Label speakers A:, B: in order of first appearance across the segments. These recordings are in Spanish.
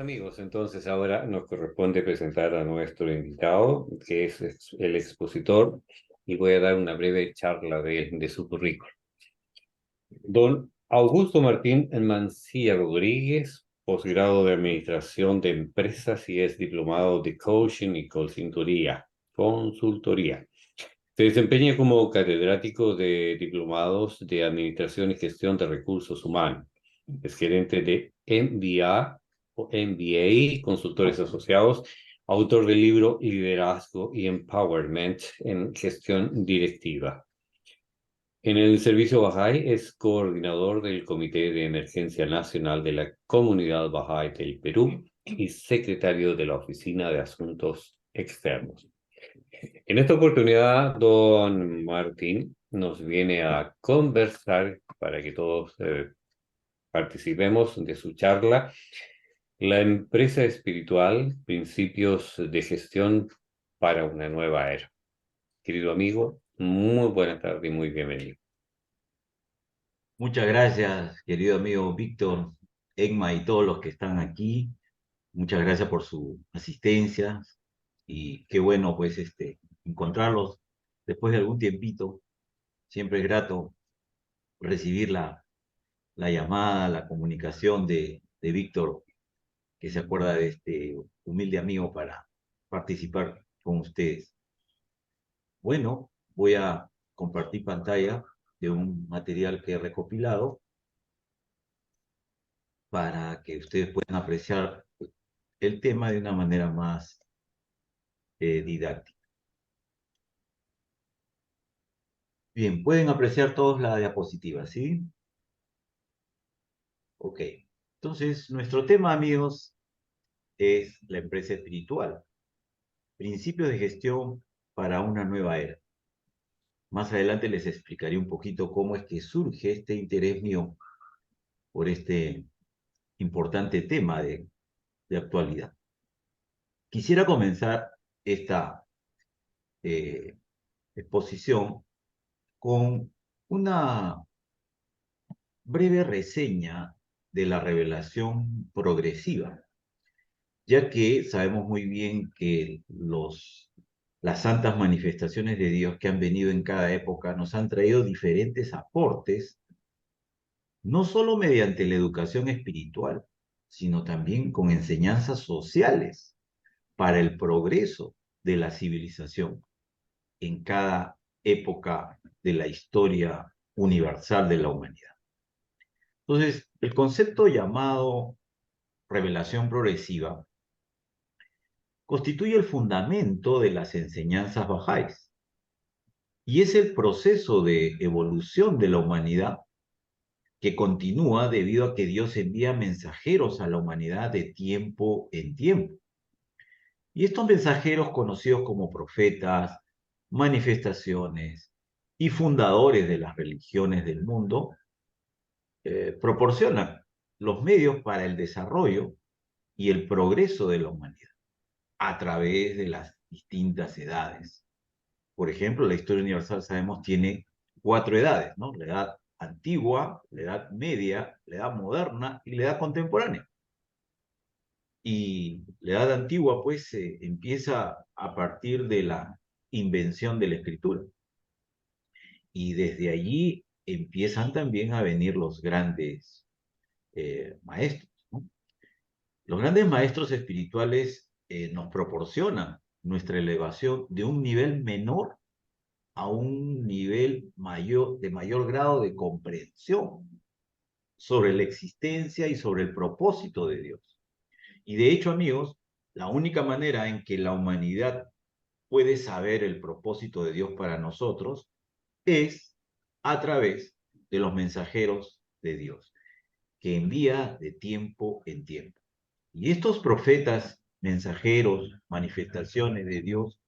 A: amigos, entonces ahora nos corresponde presentar a nuestro invitado, que es el expositor, y voy a dar una breve charla de su currículum. Don Augusto Martín Mancilla Rodríguez, posgrado de Administración de Empresas y es diplomado de Coaching y Consultoría. Se desempeña como catedrático de diplomados de Administración y Gestión de Recursos Humanos. Es gerente de MBA o MBA, consultores asociados, autor del libro Liderazgo y Empowerment en Gestión Directiva. En el Servicio Bahá'í es coordinador del Comité de Emergencia Nacional de la Comunidad Bahá'í del Perú y secretario de la Oficina de Asuntos Externos. En esta oportunidad, don Martín nos viene a conversar para que todos participemos de su charla, la empresa espiritual, principios de gestión para una nueva era. Querido amigo, muy buena tarde y muy bienvenido.
B: Muchas gracias, querido amigo Víctor, Egma y todos los que están aquí. Muchas gracias por su asistencia y qué bueno pues encontrarlos después de algún tiempito. Siempre es grato recibir la llamada, la comunicación de Víctor, que se acuerda de este humilde amigo para participar con ustedes. Bueno, voy a compartir pantalla de un material que he recopilado para que ustedes puedan apreciar el tema de una manera más didáctica. Bien, pueden apreciar todos la diapositiva, ¿sí? Ok. Entonces, nuestro tema, amigos, es la empresa espiritual. Principios de gestión para una nueva era. Más adelante les explicaré un poquito cómo es que surge este interés mío por este importante tema de actualidad. Quisiera comenzar esta eh, exposición con una breve reseña de la revelación progresiva, ya que sabemos muy bien que las santas manifestaciones de Dios que han venido en cada época nos han traído diferentes aportes, no solo mediante la educación espiritual, sino también con enseñanzas sociales para el progreso de la civilización en cada época de la historia universal de la humanidad. Entonces, el concepto llamado revelación progresiva constituye el fundamento de las enseñanzas bajáis y es el proceso de evolución de la humanidad que continúa debido a que Dios envía mensajeros a la humanidad de tiempo en tiempo. Y estos mensajeros, conocidos como profetas, manifestaciones y fundadores de las religiones del mundo, proporcionan los medios para el desarrollo y el progreso de la humanidad a través de las distintas edades. Por ejemplo, la historia universal, sabemos, tiene 4 edades, ¿no? La edad antigua, la edad media, la edad moderna y la edad contemporánea. Y la edad antigua, pues, empieza a partir de la invención de la escritura. Y desde allí empiezan también a venir los grandes maestros, ¿no? Los grandes maestros espirituales nos proporcionan nuestra elevación de un nivel menor a un nivel mayor, de mayor grado de comprensión sobre la existencia y sobre el propósito de Dios. Y de hecho, amigos, la única manera en que la humanidad puede saber el propósito de Dios para nosotros es a través de los mensajeros de Dios, que envía de tiempo en tiempo. Y estos profetas, mensajeros, manifestaciones de Dios,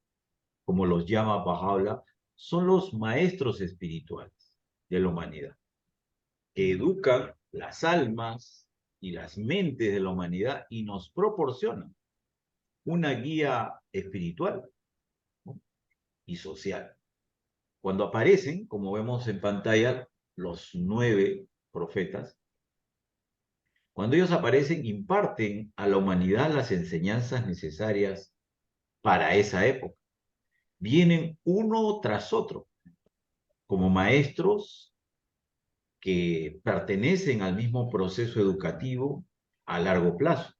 B: como los llama Baha'u'lláh, son los maestros espirituales de la humanidad, que educan las almas y las mentes de la humanidad y nos proporcionan una guía espiritual, ¿no? Y social. Cuando aparecen, como vemos en pantalla, los 9 profetas, Cuando ellos aparecen, imparten a la humanidad las enseñanzas necesarias para esa época. Vienen uno tras otro, como maestros que pertenecen al mismo proceso educativo a largo plazo.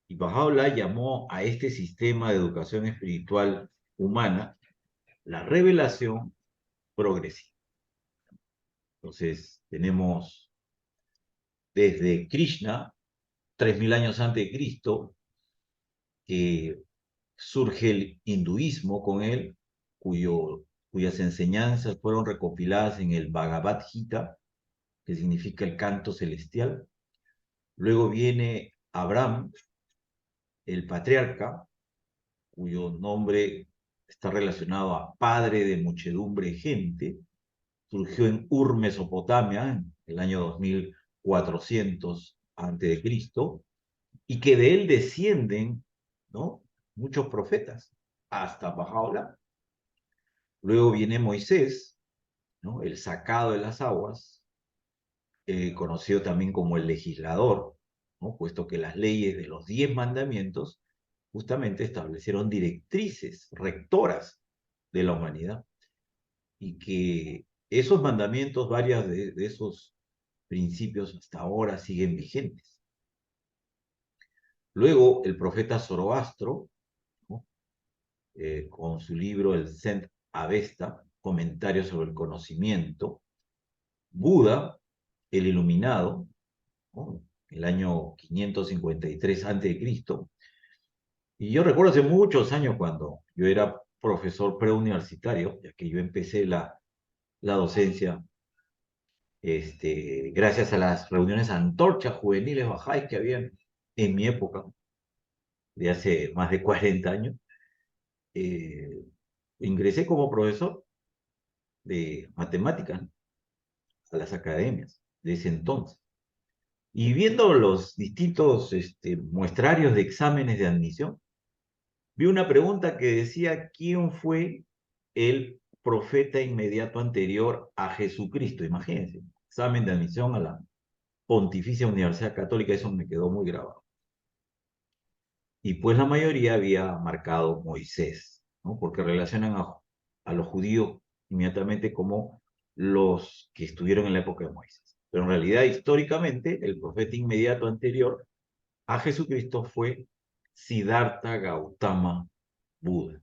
B: Y Bahá'u'lláh llamó a este sistema de educación espiritual humana la revelación progresiva. Entonces, tenemos desde Krishna, 3000 años antes de Cristo, que surge el hinduismo con él, cuyas enseñanzas fueron recopiladas en el Bhagavad Gita, que significa el canto celestial. Luego viene Abraham, el patriarca, cuyo nombre está relacionado a padre de muchedumbre de gente. Surgió en Ur, Mesopotamia, en el año 2400 a.C., y que de él descienden, ¿no?, muchos profetas, hasta Bahá'u'lláh. Luego viene Moisés, ¿no?, el sacado de las aguas, conocido también como el legislador, ¿no?, puesto que las leyes de los 10 mandamientos justamente establecieron directrices rectoras de la humanidad, y que esos mandamientos, varios de esos principios hasta ahora siguen vigentes. Luego el profeta Zoroastro, ¿no?, con su libro el Zend Avesta, Comentarios sobre el Conocimiento. Buda, el Iluminado, ¿no?, el año 553 a.C. Y yo recuerdo hace muchos años cuando yo era profesor preuniversitario, ya que yo empecé la docencia gracias a las reuniones antorchas juveniles bajáis que habían en mi época, de hace más de 40 años. eh, Ingresé como profesor de matemáticas a las academias de ese entonces. Y viendo los distintos muestrarios de exámenes de admisión, vi una pregunta que decía: ¿quién fue el profeta inmediato anterior a Jesucristo? Imagínense, examen de admisión a la Pontificia Universidad Católica, eso me quedó muy grabado. Y pues la mayoría había marcado Moisés, ¿no?, porque relacionan a los judíos inmediatamente como los que estuvieron en la época de Moisés. Pero en realidad, históricamente, el profeta inmediato anterior a Jesucristo fue Siddhartha Gautama Buda,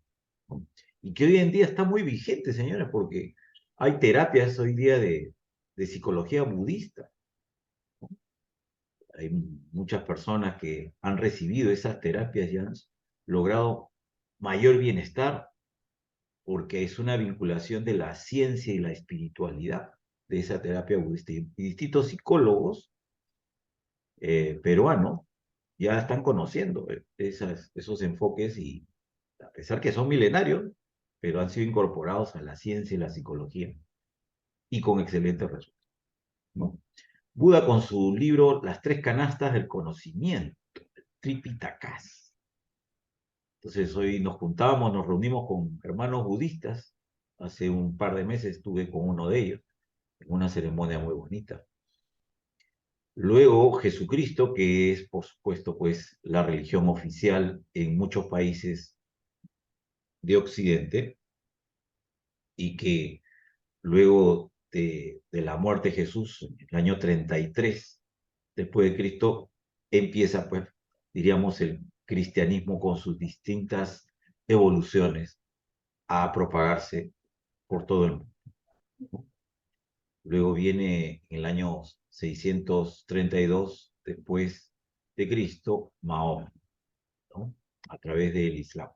B: ¿no?, y que hoy en día está muy vigente, señores, porque hay terapias hoy día de psicología budista. Hay muchas personas que han recibido esas terapias y han logrado mayor bienestar, porque es una vinculación de la ciencia y la espiritualidad de esa terapia budista. Y distintos psicólogos peruanos ya están conociendo esos enfoques, y a pesar que son milenarios, pero han sido incorporados a la ciencia y la psicología, y con excelentes resultados, ¿no? Buda, con su libro Las tres canastas del conocimiento, Tripitakas. Entonces hoy nos juntamos, nos reunimos con hermanos budistas. Hace un par de meses estuve con uno de ellos en una ceremonia muy bonita. Luego Jesucristo, que es por supuesto pues la religión oficial en muchos países de Occidente, y que luego de la muerte de Jesús en el año 33 después de Cristo, empieza pues, diríamos, el cristianismo con sus distintas evoluciones a propagarse por todo el mundo, ¿no? Luego viene en el año 632 después de Cristo, Mahoma, ¿no?, a través del Islam,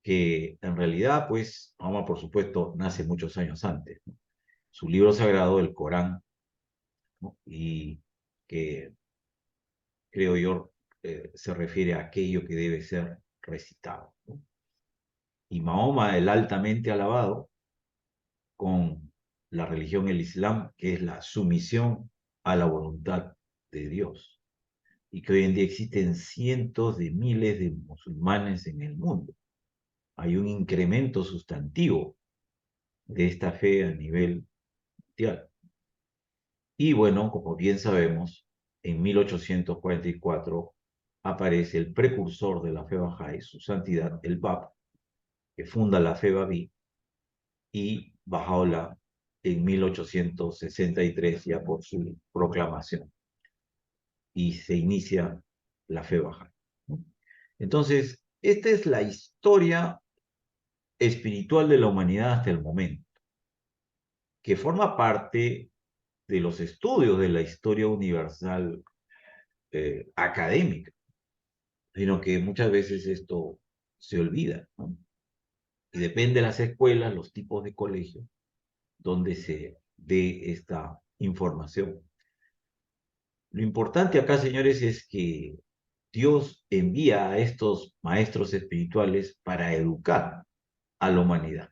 B: que en realidad, pues, Mahoma, por supuesto, nace muchos años antes, ¿no? Su libro sagrado, el Corán, ¿no?, y que, creo yo, se refiere a aquello que debe ser recitado, ¿no? Y Mahoma, el altamente alabado, con la religión, el Islam, que es la sumisión a la voluntad de Dios, y que hoy en día existen cientos de miles de musulmanes en el mundo. Hay un incremento sustantivo de esta fe a nivel mundial. Y bueno, como bien sabemos, en 1844 aparece el precursor de la fe Bahá'í, su santidad, el Bab, que funda la fe Babí, y Bahá'u'lláh en 1863 ya por su proclamación, y se inicia la fe Bahá'í, ¿no? Entonces, esta es la historia espiritual de la humanidad hasta el momento, que forma parte de los estudios de la historia universal académica, sino que muchas veces esto se olvida, ¿no? Y depende de las escuelas, los tipos de colegios, donde se dé esta información. Lo importante acá, señores, es que Dios envía a estos maestros espirituales para educar a la humanidad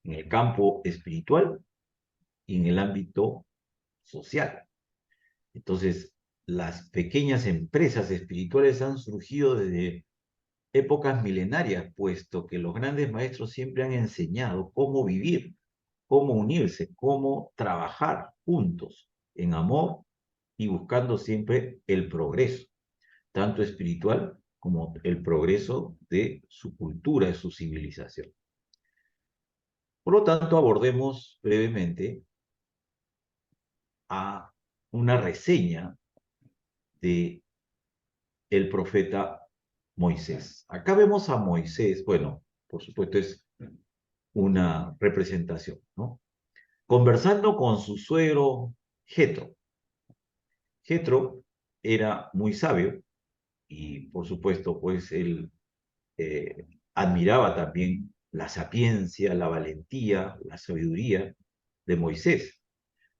B: en el campo espiritual y en el ámbito social. Entonces, las pequeñas empresas espirituales han surgido desde épocas milenarias, puesto que los grandes maestros siempre han enseñado cómo vivir, cómo unirse, cómo trabajar juntos en amor y buscando siempre el progreso, tanto espiritual como el progreso de su cultura, de su civilización. Por lo tanto, abordemos brevemente a una reseña de el profeta Moisés. Acá vemos a Moisés, bueno, por supuesto es una representación, ¿no? Conversando con su suegro Jetro. Jetro era muy sabio y, por supuesto, pues él admiraba también la sapiencia, la valentía, la sabiduría de Moisés,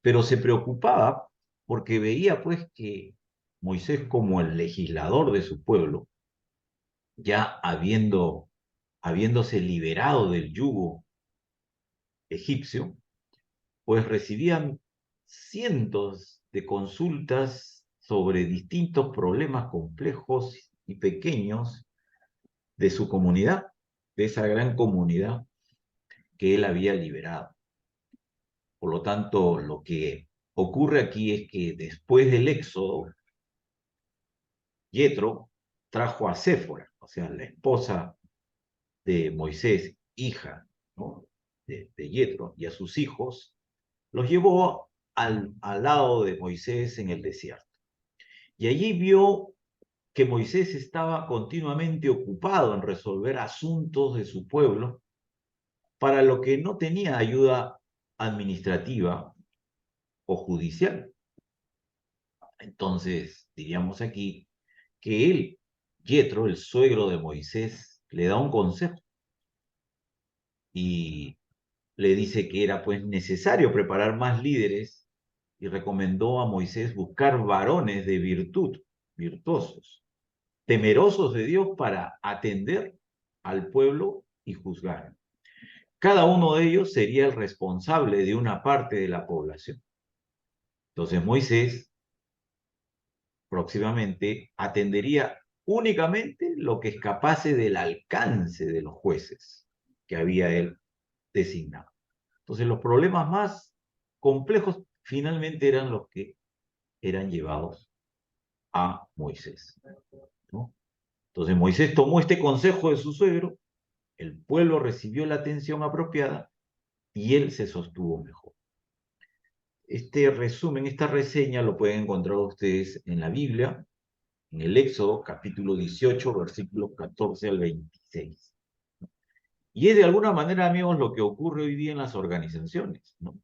B: pero se preocupaba porque veía pues que Moisés, como el legislador de su pueblo, ya habiéndose liberado del yugo egipcio, pues recibían cientos de consultas sobre distintos problemas complejos y pequeños de su comunidad, de esa gran comunidad que él había liberado. Por lo tanto, lo que ocurre aquí es que después del éxodo, Yetro trajo a Séfora, o sea, la esposa de Moisés, hija, ¿no?, de Yetro, y a sus hijos, los llevó al lado de Moisés en el desierto. Y allí vio que Moisés estaba continuamente ocupado en resolver asuntos de su pueblo, para lo que no tenía ayuda administrativa o judicial. Entonces, diríamos aquí que él, Yetro, el suegro de Moisés, le da un consejo y le dice que era pues necesario preparar más líderes y recomendó a Moisés buscar varones de virtud, virtuosos, temerosos de Dios para atender al pueblo y juzgar. Cada uno de ellos sería el responsable de una parte de la población. Entonces Moisés próximamente atendería únicamente lo que escapase del alcance de los jueces que había él designado. Entonces los problemas más complejos finalmente eran los que eran llevados a Moisés, ¿no? Entonces Moisés tomó este consejo de su suegro, el pueblo recibió la atención apropiada y él se sostuvo mejor. Este resumen, esta reseña lo pueden encontrar ustedes en la Biblia, en el Éxodo capítulo 18, versículos 14 al 26. Y es de alguna manera, amigos, lo que ocurre hoy día en las organizaciones, ¿no?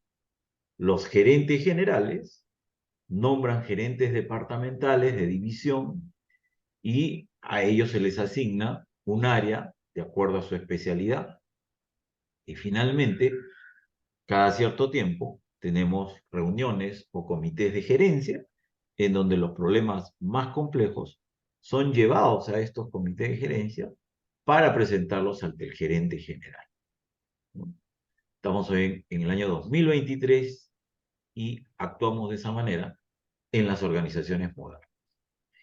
B: Los gerentes generales nombran gerentes departamentales de división y a ellos se les asigna un área de acuerdo a su especialidad. Y finalmente, cada cierto tiempo tenemos reuniones o comités de gerencia en donde los problemas más complejos son llevados a estos comités de gerencia para presentarlos ante el gerente general, ¿no? Estamos hoy en el año 2023 y actuamos de esa manera en las organizaciones modernas.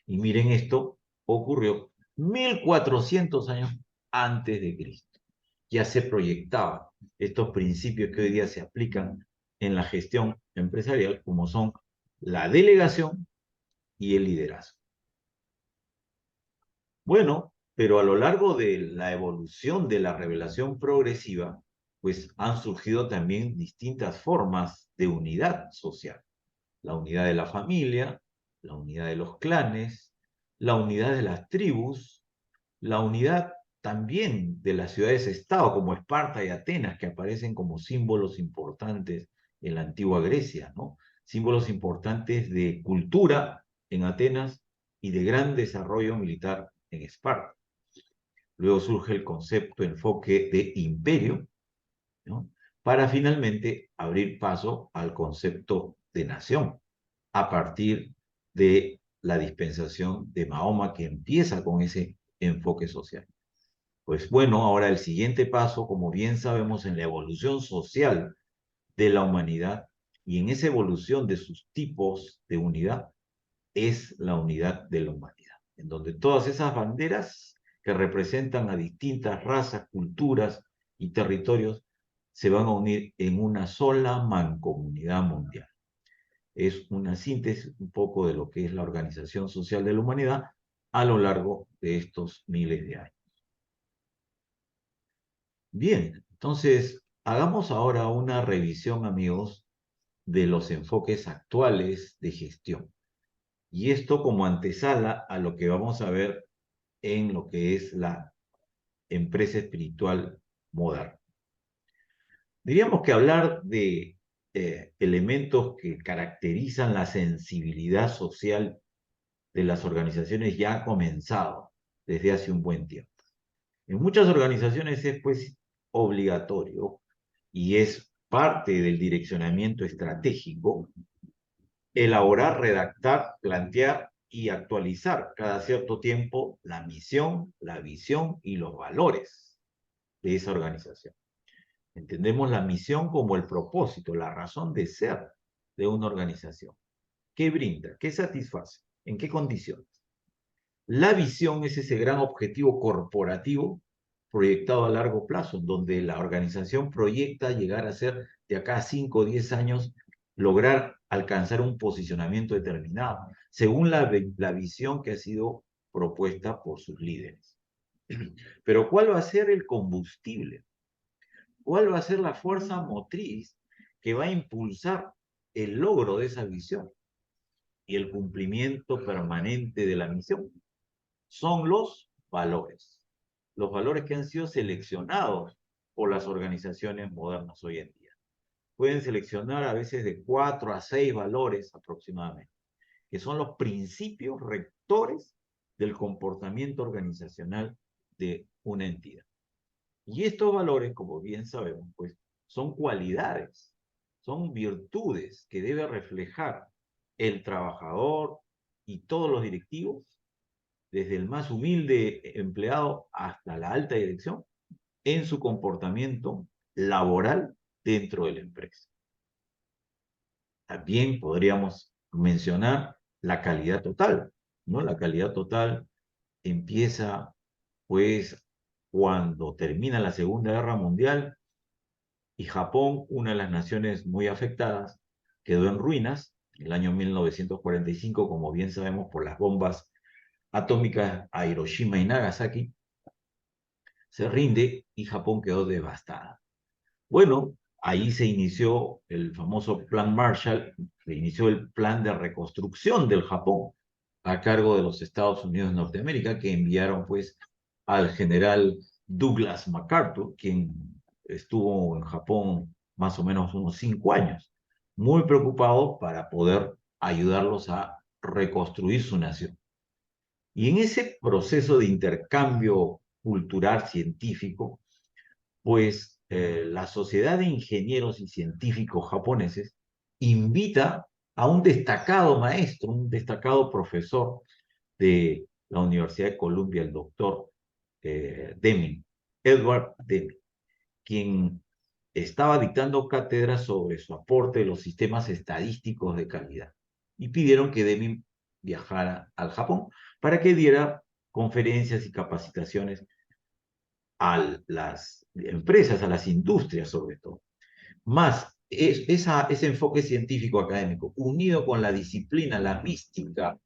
B: Y miren, esto ocurrió 1400 años antes de Cristo. Ya se proyectaban estos principios que hoy día se aplican en la gestión empresarial, como son la delegación y el liderazgo. Bueno, pero a lo largo de la evolución de la revelación progresiva, pues han surgido también distintas formas de unidad social. La unidad de la familia, la unidad de los clanes, la unidad de las tribus, la unidad también de las ciudades-estado como Esparta y Atenas, que aparecen como símbolos importantes en la antigua Grecia, ¿no? Símbolos importantes de cultura en Atenas y de gran desarrollo militar en Esparta. Luego surge el concepto, enfoque de imperio, ¿no? Para finalmente abrir paso al concepto de nación, a partir de la dispensación de Mahoma, que empieza con ese enfoque social. Pues bueno, ahora el siguiente paso, como bien sabemos, en la evolución social de la humanidad y en esa evolución de sus tipos de unidad, es la unidad de la humanidad, en donde todas esas banderas que representan a distintas razas, culturas y territorios se van a unir en una sola mancomunidad mundial. Es una síntesis un poco de lo que es la organización social de la humanidad a lo largo de estos miles de años. Bien, entonces hagamos ahora una revisión, amigos, de los enfoques actuales de gestión. Y esto como antesala a lo que vamos a ver en lo que es la empresa espiritual moderna. Diríamos que hablar de elementos que caracterizan la sensibilidad social de las organizaciones ya ha comenzado desde hace un buen tiempo. En muchas organizaciones es pues obligatorio y es parte del direccionamiento estratégico elaborar, redactar, plantear y actualizar cada cierto tiempo la misión, la visión y los valores de esa organización. Entendemos la misión como el propósito, la razón de ser de una organización. ¿Qué brinda? ¿Qué satisface? ¿En qué condiciones? La visión es ese gran objetivo corporativo proyectado a largo plazo, donde la organización proyecta llegar a ser de acá a 5 o 10 años, lograr alcanzar un posicionamiento determinado, según la visión que ha sido propuesta por sus líderes. Pero ¿cuál va a ser el combustible? ¿Cuál va a ser la fuerza motriz que va a impulsar el logro de esa visión y el cumplimiento permanente de la misión? Son los valores que han sido seleccionados por las organizaciones modernas hoy en día. Pueden seleccionar a veces de 4 a 6 valores aproximadamente, que son los principios rectores del comportamiento organizacional de una entidad. Y estos valores, como bien sabemos, pues son cualidades, son virtudes que debe reflejar el trabajador y todos los directivos, desde el más humilde empleado hasta la alta dirección, en su comportamiento laboral dentro de la empresa. También podríamos mencionar la calidad total, ¿no? La calidad total empieza, pues, cuando termina la Segunda Guerra Mundial y Japón, una de las naciones muy afectadas, quedó en ruinas en el año 1945, como bien sabemos, por las bombas atómicas a Hiroshima y Nagasaki. Se rinde y Japón quedó devastada. Bueno, ahí se inició el famoso Plan Marshall, se inició el plan de reconstrucción del Japón a cargo de los Estados Unidos de Norteamérica, que enviaron pues al general Douglas MacArthur, quien estuvo en Japón más o menos unos 5 años, muy preocupado para poder ayudarlos a reconstruir su nación. Y en ese proceso de intercambio cultural científico, pues la Sociedad de Ingenieros y Científicos Japoneses invita a un destacado maestro, un destacado profesor de la Universidad de Columbia, el doctor Deming, Edward Deming, quien estaba dictando cátedra sobre su aporte de los sistemas estadísticos de calidad. Y pidieron que Deming viajara al Japón para que diera conferencias y capacitaciones a las empresas, a las industrias sobre todo. Más ese enfoque científico académico, unido con la disciplina, la mística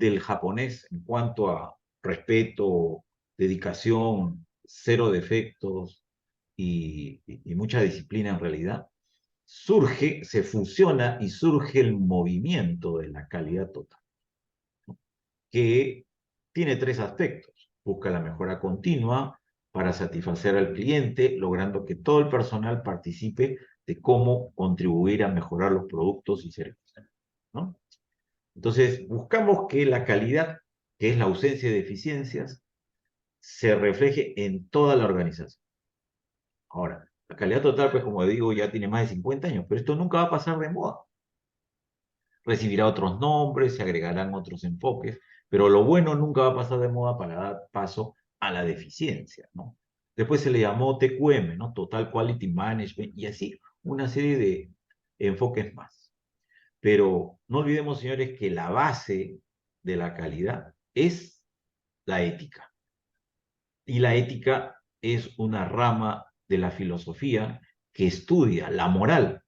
B: del japonés en cuanto a respeto, dedicación, cero defectos y mucha disciplina en realidad, surge, se fusiona y surge el movimiento de la calidad total, que tiene tres aspectos. Busca la mejora continua para satisfacer al cliente, logrando que todo el personal participe de cómo contribuir a mejorar los productos y servicios, ¿no? Entonces, buscamos que la calidad, que es la ausencia de deficiencias, se refleje en toda la organización. Ahora, la calidad total, pues como digo, ya tiene más de 50 años, pero esto nunca va a pasar de moda. Recibirá otros nombres, se agregarán otros enfoques, pero lo bueno nunca va a pasar de moda para dar paso a la deficiencia, ¿no? Después se le llamó TQM, ¿no? Total Quality Management, y así una serie de enfoques más. Pero no olvidemos, señores, que la base de la calidad es la ética. Y la ética es una rama de la filosofía que estudia la moral,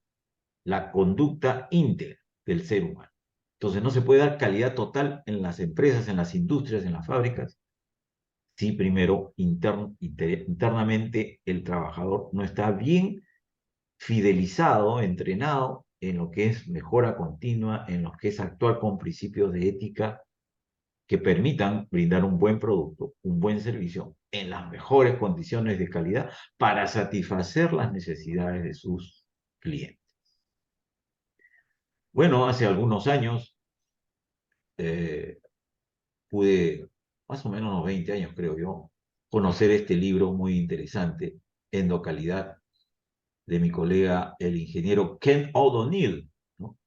B: la conducta íntegra del ser humano. Entonces no se puede dar calidad total en las empresas, en las industrias, en las fábricas, si primero internamente el trabajador no está bien fidelizado, entrenado en lo que es mejora continua, en lo que es actuar con principios de ética que permitan brindar un buen producto, un buen servicio en las mejores condiciones de calidad para satisfacer las necesidades de sus clientes. Bueno, hace algunos años eh, pude, más o menos unos 20 años creo yo, conocer este libro muy interesante, Endocalidad, de mi colega, el ingeniero Ken O'Donnell, ¿no?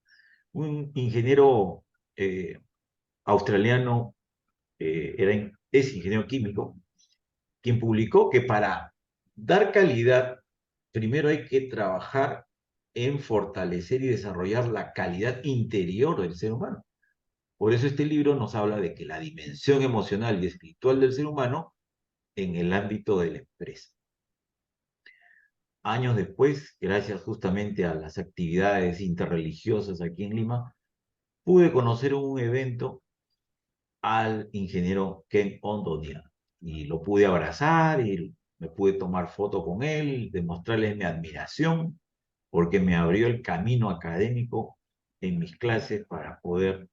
B: Un ingeniero eh, australiano, es ingeniero químico, quien publicó que para dar calidad, primero hay que trabajar en fortalecer y desarrollar la calidad interior del ser humano. Por eso este libro nos habla de que la dimensión emocional y espiritual del ser humano en el ámbito de la empresa. Años después, gracias justamente a las actividades interreligiosas aquí en Lima, pude conocer en un evento al ingeniero Ken Ondonia y lo pude abrazar y me pude tomar foto con él, demostrarle mi admiración porque me abrió el camino académico en mis clases para poder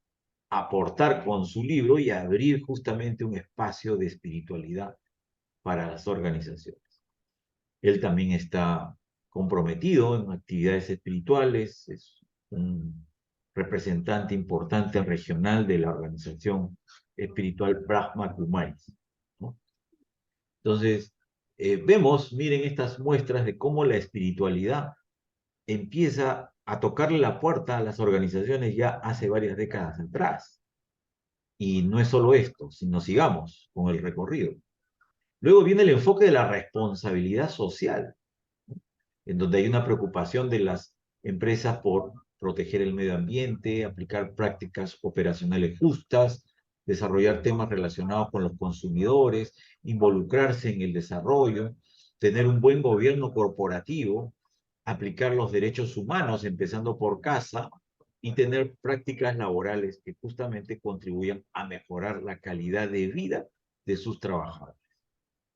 B: aportar con su libro y abrir justamente un espacio de espiritualidad para las organizaciones. Él también está comprometido en actividades espirituales, es un representante importante regional de la organización espiritual Brahma Kumaris, ¿no? Entonces, vemos, miren estas muestras de cómo la espiritualidad empieza a tocarle la puerta a las organizaciones ya hace varias décadas atrás. Y no es solo esto, sino sigamos con el recorrido. Luego viene el enfoque de la responsabilidad social, en donde hay una preocupación de las empresas por proteger el medio ambiente, aplicar prácticas operacionales justas, desarrollar temas relacionados con los consumidores, involucrarse en el desarrollo, tener un buen gobierno corporativo, aplicar los derechos humanos, empezando por casa, y tener prácticas laborales que justamente contribuyan a mejorar la calidad de vida de sus trabajadores,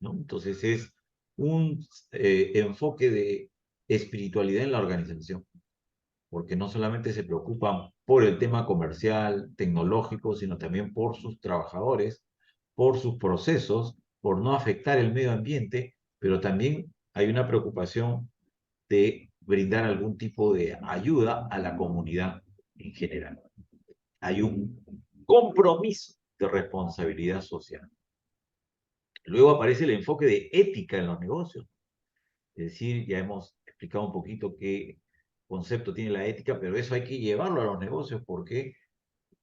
B: ¿no? Entonces es un enfoque de espiritualidad en la organización, porque no solamente se preocupan por el tema comercial, tecnológico, sino también por sus trabajadores, por sus procesos, por no afectar el medio ambiente, pero también hay una preocupación de brindar algún tipo de ayuda a la comunidad en general. Hay un compromiso de responsabilidad social. Luego aparece el enfoque de ética en los negocios. Es decir, ya hemos explicado un poquito qué concepto tiene la ética, pero eso hay que llevarlo a los negocios porque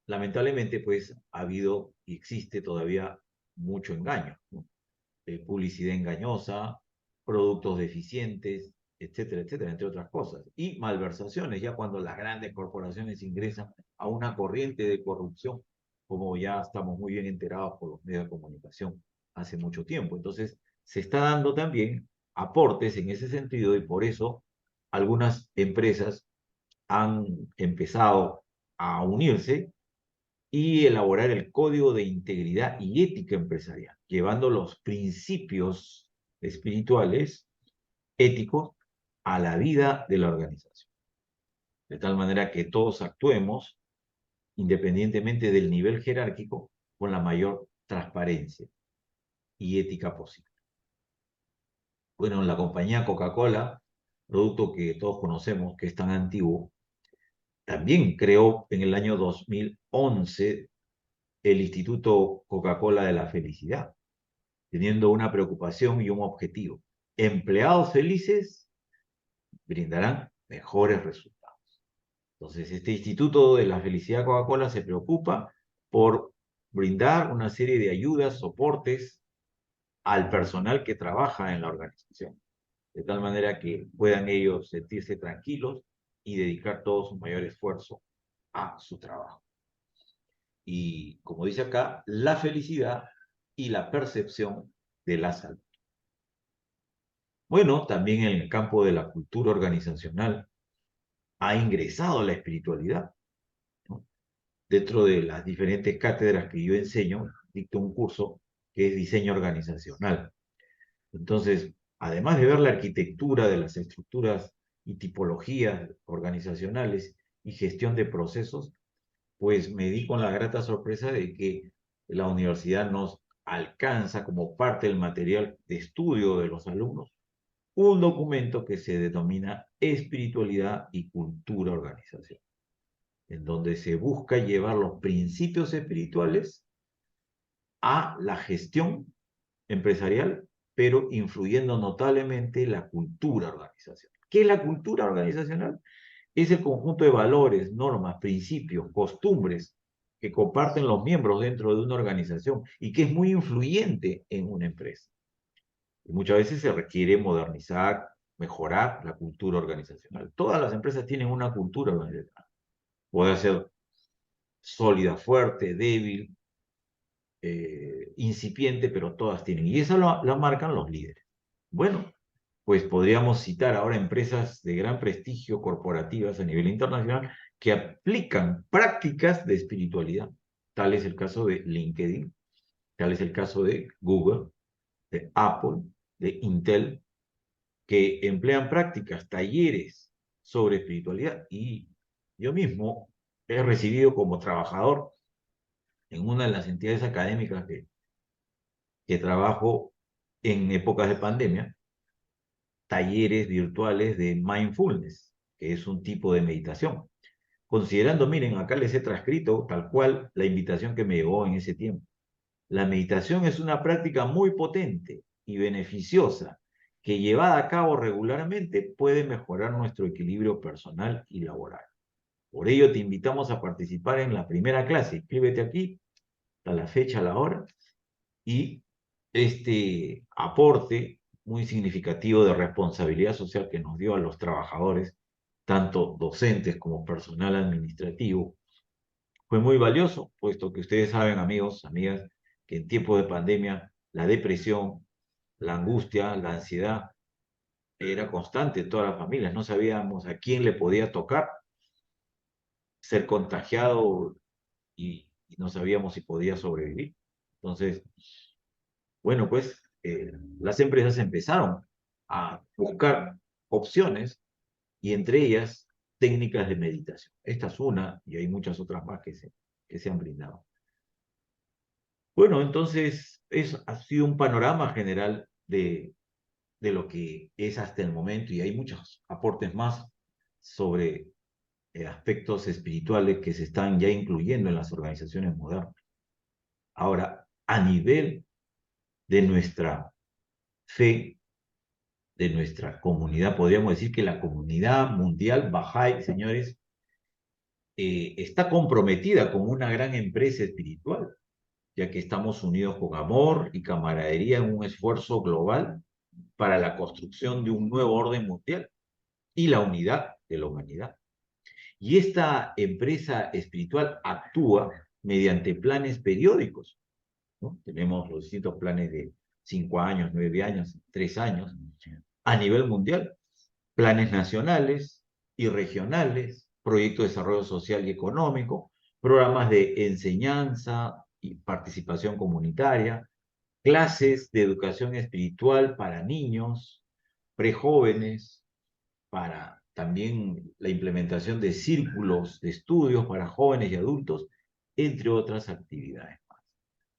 B: lamentablemente pues ha habido y existe todavía mucho engaño, ¿no? Publicidad engañosa, productos deficientes, etcétera, etcétera, entre otras cosas. Y malversaciones, ya cuando las grandes corporaciones ingresan a una corriente de corrupción, como ya estamos muy bien enterados por los medios de comunicación hace mucho tiempo. Entonces, se está dando también aportes en ese sentido y por eso algunas empresas han empezado a unirse y elaborar el Código de Integridad y Ética Empresarial, llevando los principios espirituales, éticos, a la vida de la organización. De tal manera que todos actuemos, independientemente del nivel jerárquico, con la mayor transparencia y ética posible. Bueno, la compañía Coca-Cola, producto que todos conocemos, que es tan antiguo, también creó en el año 2011 el Instituto Coca-Cola de la Felicidad, teniendo una preocupación y un objetivo. Empleados felices brindarán mejores resultados. Entonces, este Instituto de la Felicidad Coca-Cola se preocupa por brindar una serie de ayudas, soportes al personal que trabaja en la organización, de tal manera que puedan ellos sentirse tranquilos y dedicar todo su mayor esfuerzo a su trabajo. Y como dice acá, la felicidad y la percepción de la salud. Bueno, también en el campo de la cultura organizacional ha ingresado la espiritualidad, ¿no? Dentro de las diferentes cátedras que yo enseño, dicto un curso que es diseño organizacional. Entonces, además de ver la arquitectura de las estructuras y tipologías organizacionales y gestión de procesos, pues me di con la grata sorpresa de que la universidad nos alcanza como parte del material de estudio de los alumnos un documento que se denomina Espiritualidad y Cultura Organizacional, en donde se busca llevar los principios espirituales a la gestión empresarial, pero influyendo notablemente la cultura organizacional. ¿Qué es la cultura organizacional? Es el conjunto de valores, normas, principios, costumbres que comparten los miembros dentro de una organización y que es muy influyente en una empresa. Y muchas veces se requiere modernizar, mejorar la cultura organizacional. Todas las empresas tienen una cultura organizacional. Puede ser sólida, fuerte, débil, incipiente, pero todas tienen. Y eso lo marcan los líderes. Bueno, pues podríamos citar ahora empresas de gran prestigio corporativas a nivel internacional que aplican prácticas de espiritualidad. Tal es el caso de LinkedIn, tal es el caso de Google, de Apple, de Intel, que emplean prácticas, talleres sobre espiritualidad. Y yo mismo he recibido como trabajador en una de las entidades académicas que trabajo en épocas de pandemia, talleres virtuales de mindfulness, que es un tipo de meditación. Considerando, miren, acá les he transcrito tal cual la invitación que me llegó en ese tiempo. La meditación es una práctica muy potente y beneficiosa que llevada a cabo regularmente puede mejorar nuestro equilibrio personal y laboral. Por ello te invitamos a participar en la primera clase. Inscríbete aquí, a la fecha, a la hora, y este aporte muy significativo de responsabilidad social que nos dio a los trabajadores, tanto docentes como personal administrativo, fue muy valioso, puesto que ustedes saben, amigos, amigas, que en tiempos de pandemia la depresión, la angustia, la ansiedad era constante en todas las familias. No sabíamos a quién le podía tocar ser contagiado y no sabíamos si podía sobrevivir. Entonces, bueno, pues las empresas empezaron a buscar opciones y entre ellas técnicas de meditación. Esta es una y hay muchas otras más que se han brindado. Bueno, entonces ha sido un panorama general de lo que es hasta el momento y hay muchos aportes más sobre aspectos espirituales que se están ya incluyendo en las organizaciones modernas. Ahora, a nivel de nuestra fe, de nuestra comunidad, podríamos decir que la comunidad mundial Bahá'í, señores, está comprometida con una gran empresa espiritual, ya que estamos unidos con amor y camaradería en un esfuerzo global para la construcción de un nuevo orden mundial y la unidad de la humanidad. Y esta empresa espiritual actúa mediante planes periódicos, ¿no? Tenemos los distintos planes de 5 años, 9 años, 3 años, a nivel mundial, planes nacionales y regionales, proyectos de desarrollo social y económico, programas de enseñanza y participación comunitaria, clases de educación espiritual para niños, prejóvenes, para también la implementación de círculos de estudios para jóvenes y adultos, entre otras actividades más.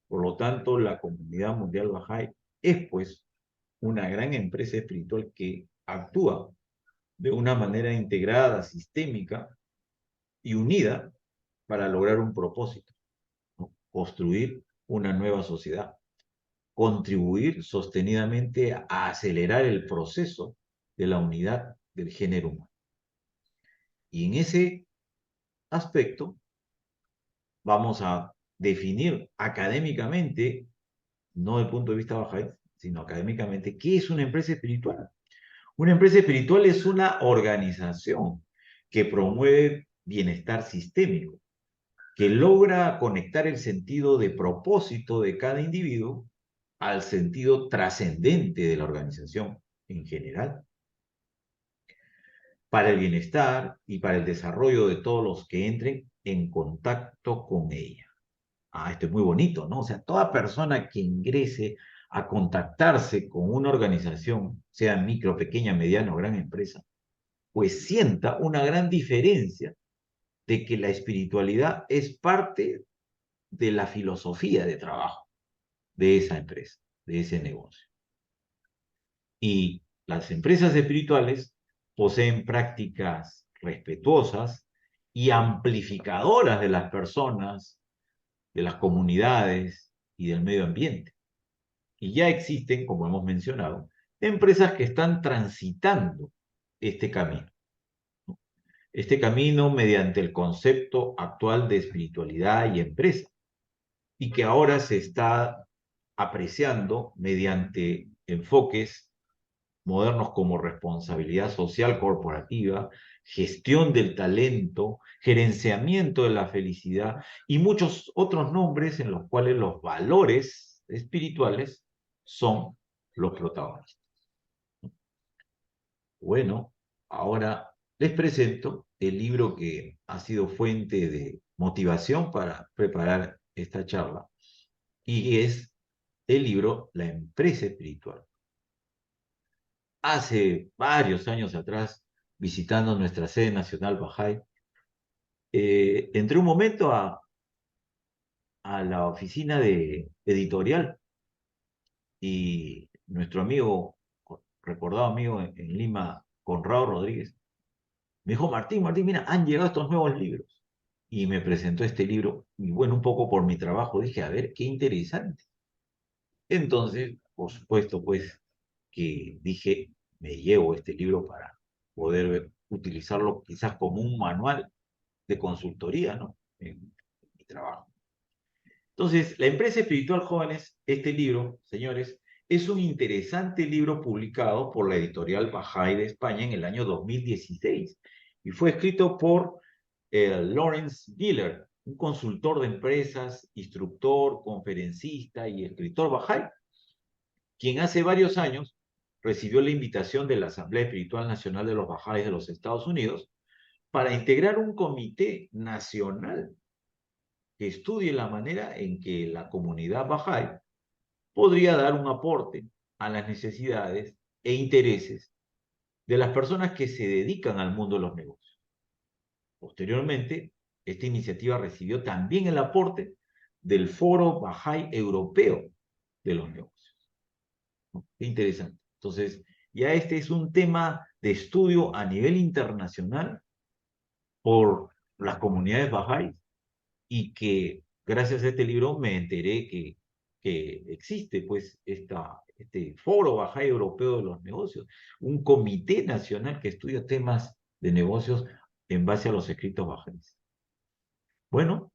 B: Por lo tanto, la Comunidad Mundial Bahá'í es pues una gran empresa espiritual que actúa de una manera integrada, sistémica y unida para lograr un propósito, ¿no? Construir una nueva sociedad, contribuir sostenidamente a acelerar el proceso de la unidad del género humano. Y en ese aspecto vamos a definir académicamente, no desde el punto de vista bahá'í, sino académicamente, ¿qué es una empresa espiritual? Una empresa espiritual es una organización que promueve bienestar sistémico, que logra conectar el sentido de propósito de cada individuo al sentido trascendente de la organización en general, para el bienestar y para el desarrollo de todos los que entren en contacto con ella. Ah, esto es muy bonito, ¿no? O sea, toda persona que ingrese a contactarse con una organización, sea micro, pequeña, mediana o gran empresa, pues sienta una gran diferencia de que la espiritualidad es parte de la filosofía de trabajo de esa empresa, de ese negocio. Y las empresas espirituales poseen prácticas respetuosas y amplificadoras de las personas, de las comunidades y del medio ambiente. Y ya existen, como hemos mencionado, empresas que están transitando este camino. Este camino mediante el concepto actual de espiritualidad y empresa, y que ahora se está apreciando mediante enfoques modernos como responsabilidad social corporativa, gestión del talento, gerenciamiento de la felicidad y muchos otros nombres en los cuales los valores espirituales son los protagonistas. Bueno, ahora les presento el libro que ha sido fuente de motivación para preparar esta charla y es el libro La empresa espiritual. Hace varios años atrás, visitando nuestra sede nacional Bahá'í, entré un momento a la oficina de editorial y nuestro amigo, recordado amigo en Lima, Conrado Rodríguez, me dijo, Martín, Martín, mira, han llegado estos nuevos libros. Y me presentó este libro, y bueno, un poco por mi trabajo, dije, a ver, qué interesante. Entonces, por supuesto, pues, que dije, me llevo este libro para poder utilizarlo quizás como un manual de consultoría, ¿no? En mi trabajo. Entonces, La empresa espiritual, jóvenes, este libro, señores, es un interesante libro publicado por la editorial Bahá'í de España en el año 2016 y fue escrito por Lawrence Giller, un consultor de empresas, instructor, conferencista y escritor Bahá'í, quien hace varios años recibió la invitación de la Asamblea Espiritual Nacional de los Bahá'ís de los Estados Unidos para integrar un comité nacional que estudie la manera en que la comunidad Bahá'í podría dar un aporte a las necesidades e intereses de las personas que se dedican al mundo de los negocios. Posteriormente, esta iniciativa recibió también el aporte del Foro Bahá'í Europeo de los Negocios. Qué interesante. Entonces, ya este es un tema de estudio a nivel internacional por las comunidades Bahá'í y que gracias a este libro me enteré que existe pues este Foro Bahá'í Europeo de los Negocios, un comité nacional que estudia temas de negocios en base a los escritos bahá'ís. Bueno,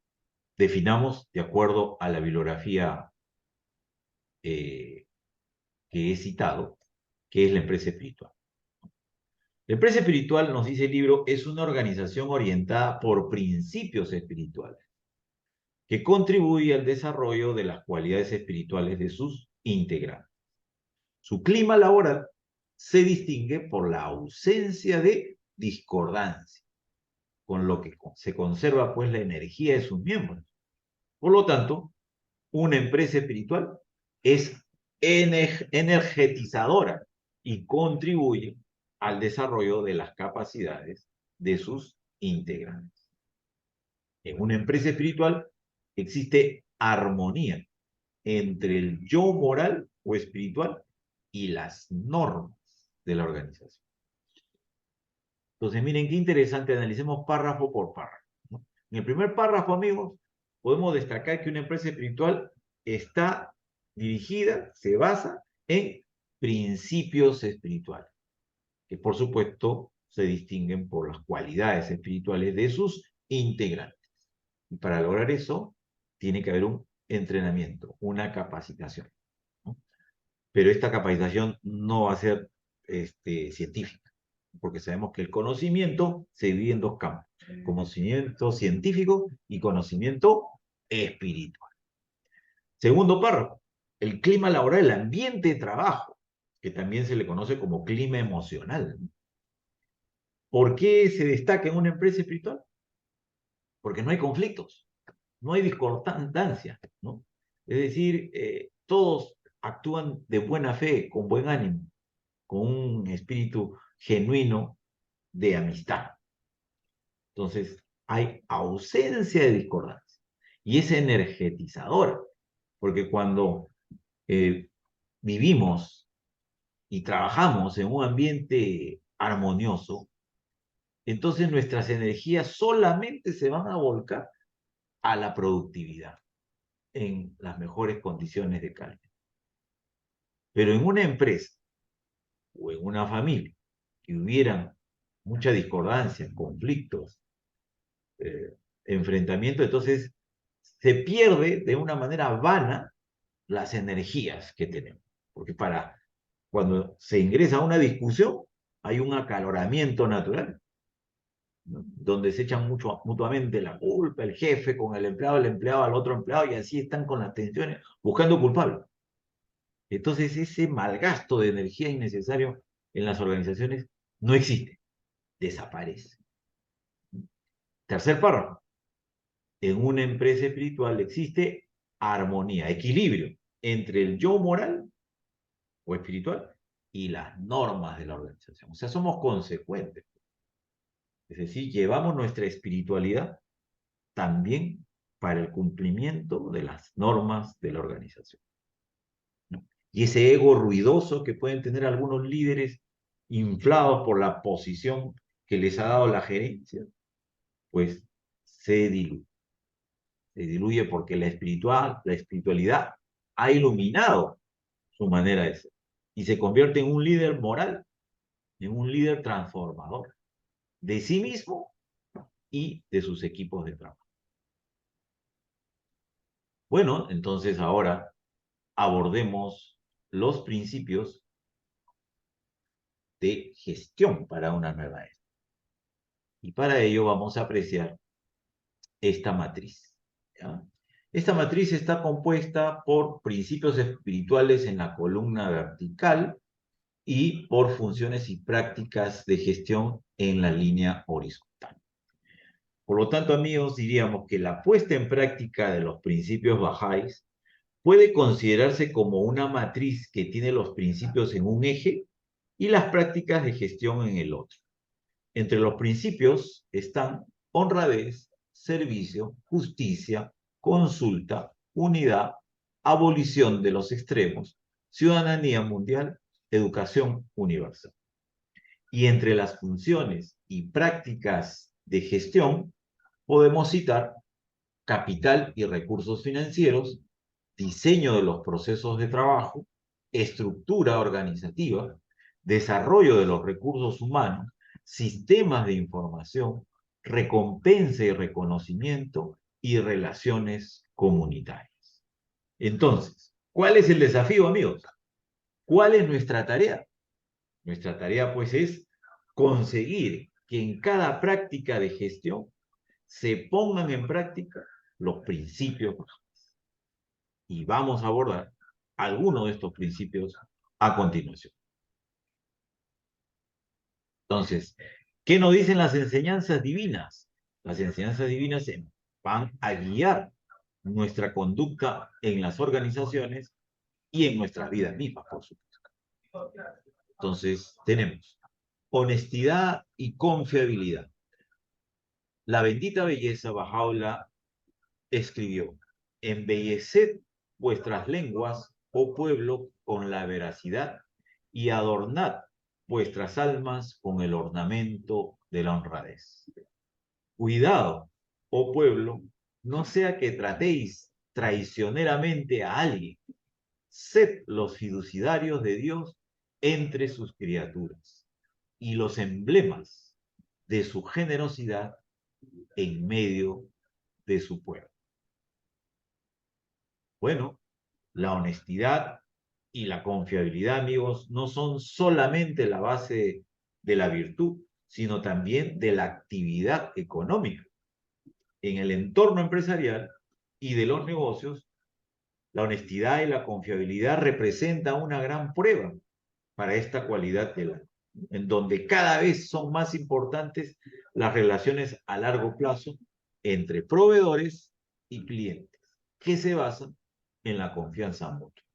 B: definamos de acuerdo a la bibliografía que he citado, que es la empresa espiritual. La empresa espiritual, nos dice el libro, es una organización orientada por principios espirituales que contribuye al desarrollo de las cualidades espirituales de sus integrantes. Su clima laboral se distingue por la ausencia de discordancia, con lo que se conserva pues la energía de sus miembros. Por lo tanto, una empresa espiritual es energetizadora y contribuye al desarrollo de las capacidades de sus integrantes. En una empresa espiritual existe armonía entre el yo moral o espiritual y las normas de la organización. Entonces, miren qué interesante, analicemos párrafo por párrafo, ¿no? En el primer párrafo, amigos, podemos destacar que una empresa espiritual está dirigida, se basa en principios espirituales, que por supuesto se distinguen por las cualidades espirituales de sus integrantes. Y para lograr eso, tiene que haber un entrenamiento, una capacitación, ¿no? Pero esta capacitación no va a ser científica, porque sabemos que el conocimiento se divide en dos campos: conocimiento científico y conocimiento espiritual. Segundo párrafo, el clima laboral, el ambiente de trabajo, que también se le conoce como clima emocional. ¿Por qué se destaca en una empresa espiritual? Porque no hay conflictos, no hay discordancia, ¿no? Es decir, todos actúan de buena fe, con buen ánimo, con un espíritu genuino de amistad. Entonces, hay ausencia de discordancia y es energetizadora, porque cuando eh, vivimos y trabajamos en un ambiente armonioso, entonces nuestras energías solamente se van a volcar a la productividad en las mejores condiciones de calidad. Pero en una empresa o en una familia que hubieran mucha discordancia, conflictos, enfrentamiento, entonces se pierde de una manera vana las energías que tenemos. Porque cuando se ingresa a una discusión, hay un acaloramiento natural, ¿no? Donde se echan mutuamente la culpa, el jefe con el empleado al otro empleado, y así están con las tensiones buscando culpables. Entonces ese malgasto de energía innecesario en las organizaciones no existe, desaparece. Tercer párrafo. En una empresa espiritual existe armonía, equilibrio entre el yo moral o espiritual y las normas de la organización. O sea, somos consecuentes. Es decir, llevamos nuestra espiritualidad también para el cumplimiento de las normas de la organización, ¿no? Y ese ego ruidoso que pueden tener algunos líderes inflados por la posición que les ha dado la gerencia, pues se diluye. Se diluye porque la espiritualidad ha iluminado su manera de ser y se convierte en un líder moral, en un líder transformador de sí mismo y de sus equipos de trabajo. Bueno, entonces ahora abordemos los principios de gestión para una nueva era. Y para ello vamos a apreciar esta matriz, ¿ya? Esta matriz está compuesta por principios espirituales en la columna vertical y por funciones y prácticas de gestión en la línea horizontal. Por lo tanto, amigos, diríamos que la puesta en práctica de los principios bajáis puede considerarse como una matriz que tiene los principios en un eje y las prácticas de gestión en el otro. Entre los principios están honradez, servicio, justicia, consulta, unidad, abolición de los extremos, ciudadanía mundial, educación universal. Y entre las funciones y prácticas de gestión podemos citar capital y recursos financieros, diseño de los procesos de trabajo, estructura organizativa, desarrollo de los recursos humanos, sistemas de información, recompensa y reconocimiento y relaciones comunitarias. Entonces, ¿cuál es el desafío, amigos? ¿Cuál es nuestra tarea? Nuestra tarea, pues, es conseguir que en cada práctica de gestión se pongan en práctica los principios. Y vamos a abordar algunos de estos principios a continuación. Entonces, ¿qué nos dicen las enseñanzas divinas Las enseñanzas divinas van a guiar nuestra conducta en las organizaciones y en nuestras vidas mismas, por supuesto. Entonces, tenemos honestidad y confiabilidad. La bendita belleza, Bajaola escribió: embelleced vuestras lenguas, oh pueblo, con la veracidad, y adornad vuestras almas con el ornamento de la honradez. Cuidado, oh pueblo, no sea que tratéis traicioneramente a alguien. Sed los fiduciarios de Dios entre sus criaturas y los emblemas de su generosidad en medio de su pueblo. Bueno, la honestidad y la confiabilidad, amigos, no son solamente la base de la virtud, sino también de la actividad económica. En el entorno empresarial y de los negocios, la honestidad y la confiabilidad representan una gran prueba para esta cualidad de la, en donde cada vez son más importantes las relaciones a largo plazo entre proveedores y clientes, que se basan en la confianza mutua.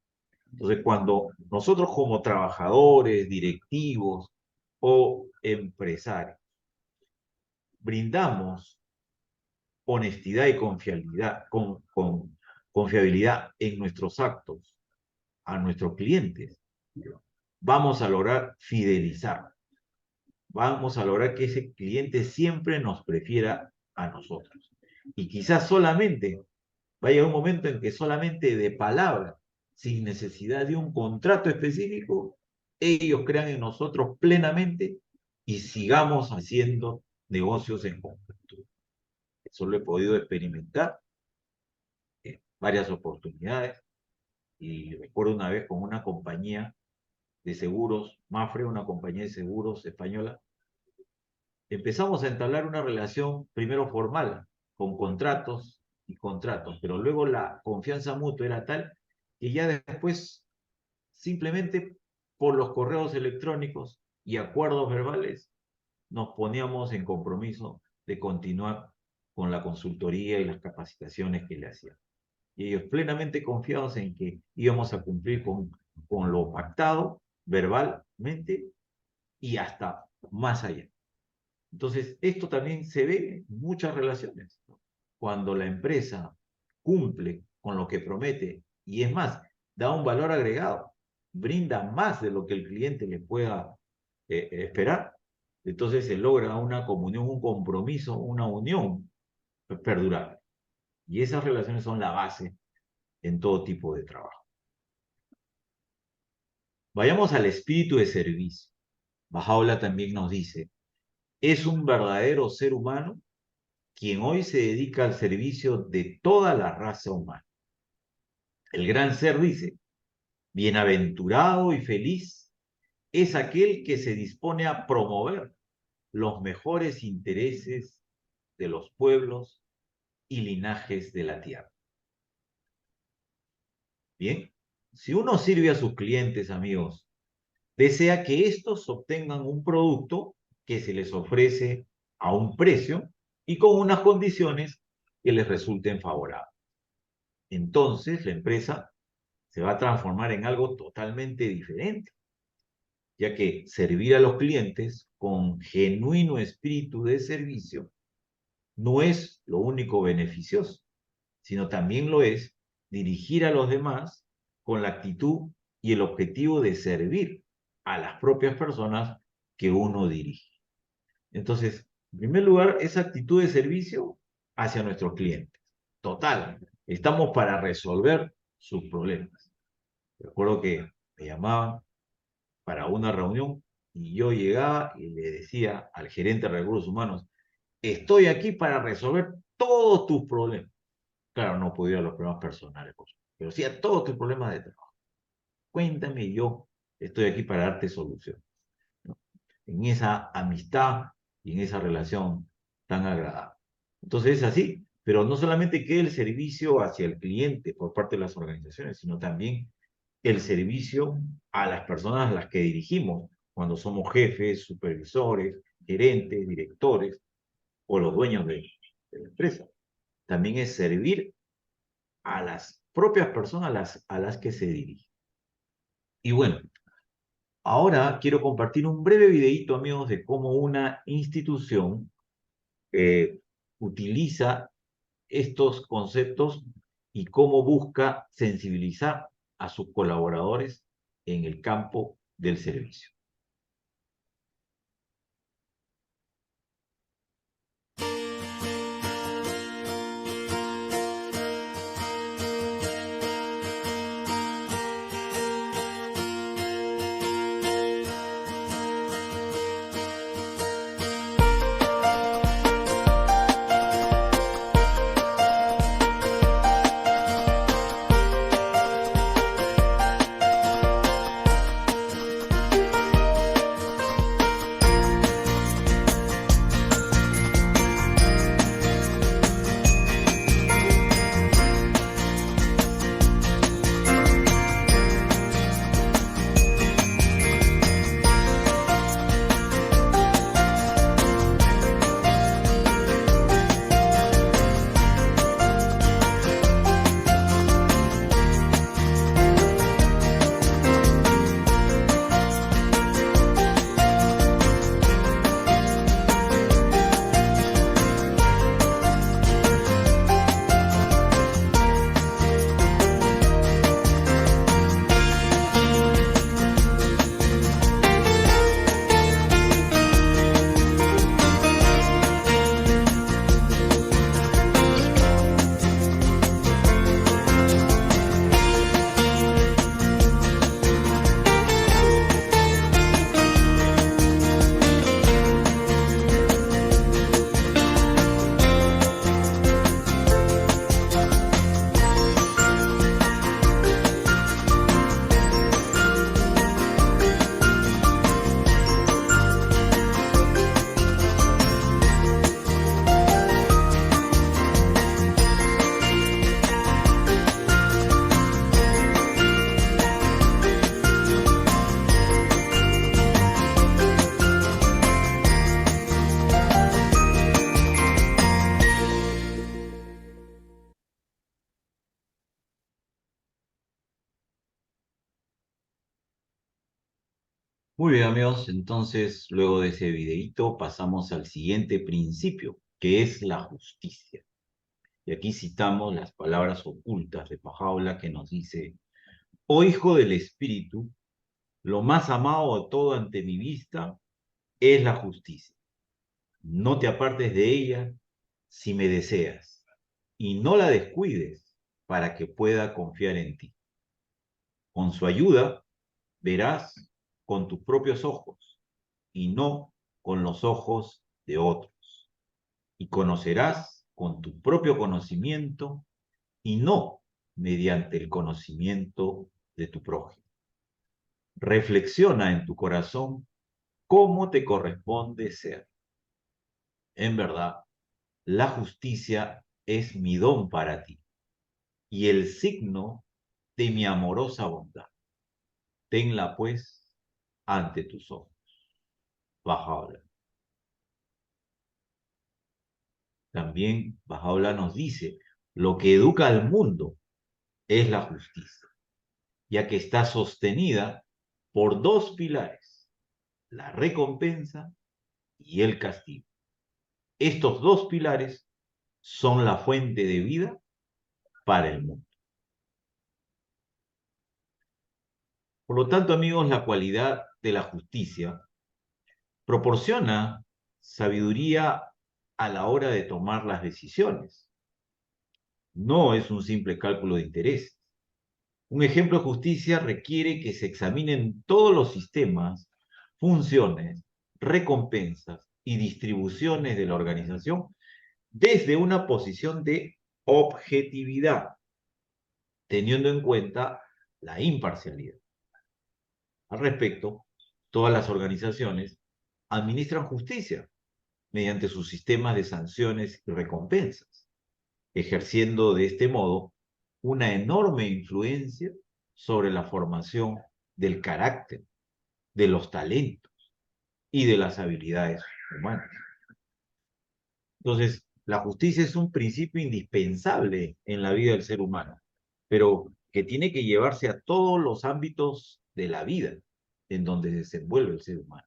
B: Entonces, cuando nosotros como trabajadores, directivos o empresarios brindamos honestidad y confiabilidad en nuestros actos a nuestros clientes, vamos a lograr fidelizar, vamos a lograr que ese cliente siempre nos prefiera a nosotros. Y quizás solamente vaya un momento en que solamente de palabra, sin necesidad de un contrato específico, ellos crean en nosotros plenamente y sigamos haciendo negocios en conjunto. Eso lo he podido experimentar en varias oportunidades y recuerdo una vez con una compañía de seguros, Mafre, una compañía de seguros española, empezamos a entablar una relación primero formal, con contratos y contratos, pero luego la confianza mutua era tal que ya después, simplemente por los correos electrónicos y acuerdos verbales, nos poníamos en compromiso de continuar con la consultoría y las capacitaciones que le hacían. Y ellos plenamente confiados en que íbamos a cumplir con lo pactado verbalmente y hasta más allá. Entonces, esto también se ve en muchas relaciones, ¿no? Cuando la empresa cumple con lo que promete y es más, da un valor agregado, brinda más de lo que el cliente le pueda esperar, entonces se logra una comunión, un compromiso, una unión perdurable. Y esas relaciones son la base en todo tipo de trabajo. Vayamos al espíritu de servicio. Bajaola también nos dice: es un verdadero ser humano quien hoy se dedica al servicio de toda la raza humana. El gran ser dice: bienaventurado y feliz es aquel que se dispone a promover los mejores intereses de los pueblos y linajes de la tierra. Bien, si uno sirve a sus clientes, amigos, desea que estos obtengan un producto que se les ofrece a un precio y con unas condiciones que les resulten favorables. Entonces, la empresa se va a transformar en algo totalmente diferente, ya que servir a los clientes con genuino espíritu de servicio no es lo único beneficioso, sino también lo es dirigir a los demás con la actitud y el objetivo de servir a las propias personas que uno dirige. Entonces, en primer lugar, esa actitud de servicio hacia nuestros clientes. Total, estamos para resolver sus problemas. Recuerdo que me llamaban para una reunión y yo llegaba y le decía al gerente de recursos humanos: estoy aquí para resolver todos tus problemas. Claro, no podía los problemas personales, pero sí a todos tus problemas de trabajo. Cuéntame, yo estoy aquí para darte solución, ¿no? En esa amistad y en esa relación tan agradable. Entonces es así, pero no solamente queda el servicio hacia el cliente por parte de las organizaciones, sino también el servicio a las personas a las que dirigimos, cuando somos jefes, supervisores, gerentes, directores. o los dueños de la empresa. También es servir a las propias personas a las que se dirige. Y bueno, ahora quiero compartir un breve videito, amigos, de cómo una institución utiliza estos conceptos y cómo busca sensibilizar a sus colaboradores en el campo del servicio. Muy bien, amigos, entonces luego de ese videíto pasamos al siguiente principio, que es la justicia. Y aquí citamos las palabras ocultas de Pajaula que nos dice: oh hijo del espíritu, lo más amado de todo ante mi vista es la justicia. No te apartes de ella si me deseas, y no la descuides para que pueda confiar en ti. Con su ayuda verás con tus propios ojos y no con los ojos de otros. Y conocerás con tu propio conocimiento y no mediante el conocimiento de tu prójimo. Reflexiona en tu corazón cómo te corresponde ser. En verdad, la justicia es mi don para ti y el signo de mi amorosa bondad. Tenla, pues, ante tus ojos. Bajaola. También Bajaola nos dice: lo que educa al mundo es la justicia, ya que está sostenida por dos pilares: la recompensa y el castigo. Estos dos pilares son la fuente de vida para el mundo. Por lo tanto, amigos, la cualidad de la justicia proporciona sabiduría a la hora de tomar las decisiones. No es un simple cálculo de intereses. Un ejemplo de justicia requiere que se examinen todos los sistemas, funciones, recompensas y distribuciones de la organización desde una posición de objetividad, teniendo en cuenta la imparcialidad. Al respecto, todas las organizaciones administran justicia mediante sus sistemas de sanciones y recompensas, ejerciendo de este modo una enorme influencia sobre la formación del carácter, de los talentos y de las habilidades humanas. Entonces, la justicia es un principio indispensable en la vida del ser humano, pero que tiene que llevarse a todos los ámbitos de la vida en donde se desenvuelve el ser humano.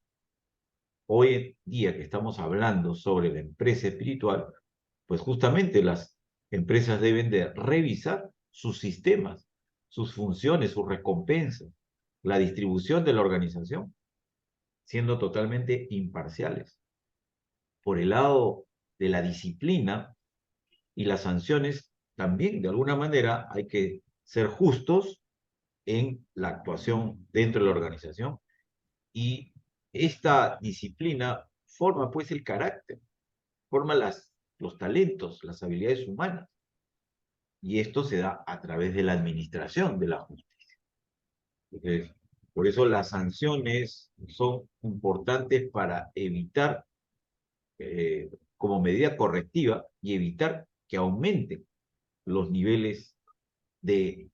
B: Hoy en día que estamos hablando sobre la empresa espiritual, pues justamente las empresas deben de revisar sus sistemas, sus funciones, sus recompensas, la distribución de la organización, siendo totalmente imparciales. Por el lado de la disciplina y las sanciones, también de alguna manera hay que ser justos en la actuación dentro de la organización y esta disciplina forma pues el carácter, forma los talentos, las habilidades humanas y esto se da a través de la administración de la justicia. Entonces, por eso las sanciones son importantes para evitar, como medida correctiva, y evitar que aumenten los niveles de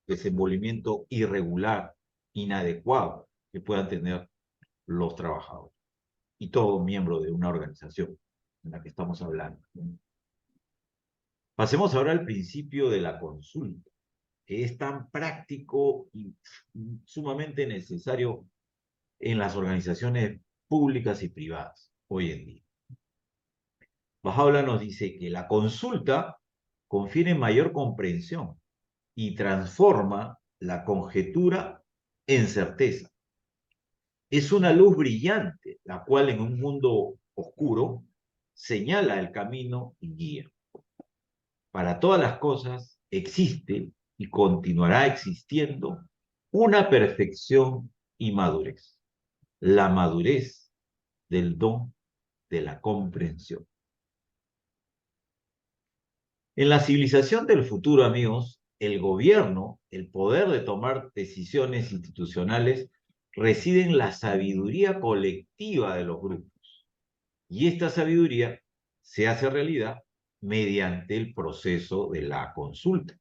B: desenvolvimiento irregular, inadecuado que puedan tener los trabajadores y todo miembro de una organización en la que estamos hablando. Pasemos ahora al principio de la consulta, que es tan práctico y sumamente necesario en las organizaciones públicas y privadas hoy en día. Bajaola nos dice que la consulta confiere mayor comprensión y transforma la conjetura en certeza. Es una luz brillante, la cual en un mundo oscuro señala el camino y guía. Para todas las cosas existe y continuará existiendo una perfección y madurez. La madurez del don de la comprensión. En la civilización del futuro, amigos, el gobierno, el poder de tomar decisiones institucionales, reside en la sabiduría colectiva de los grupos. Y esta sabiduría se hace realidad mediante el proceso de la consulta.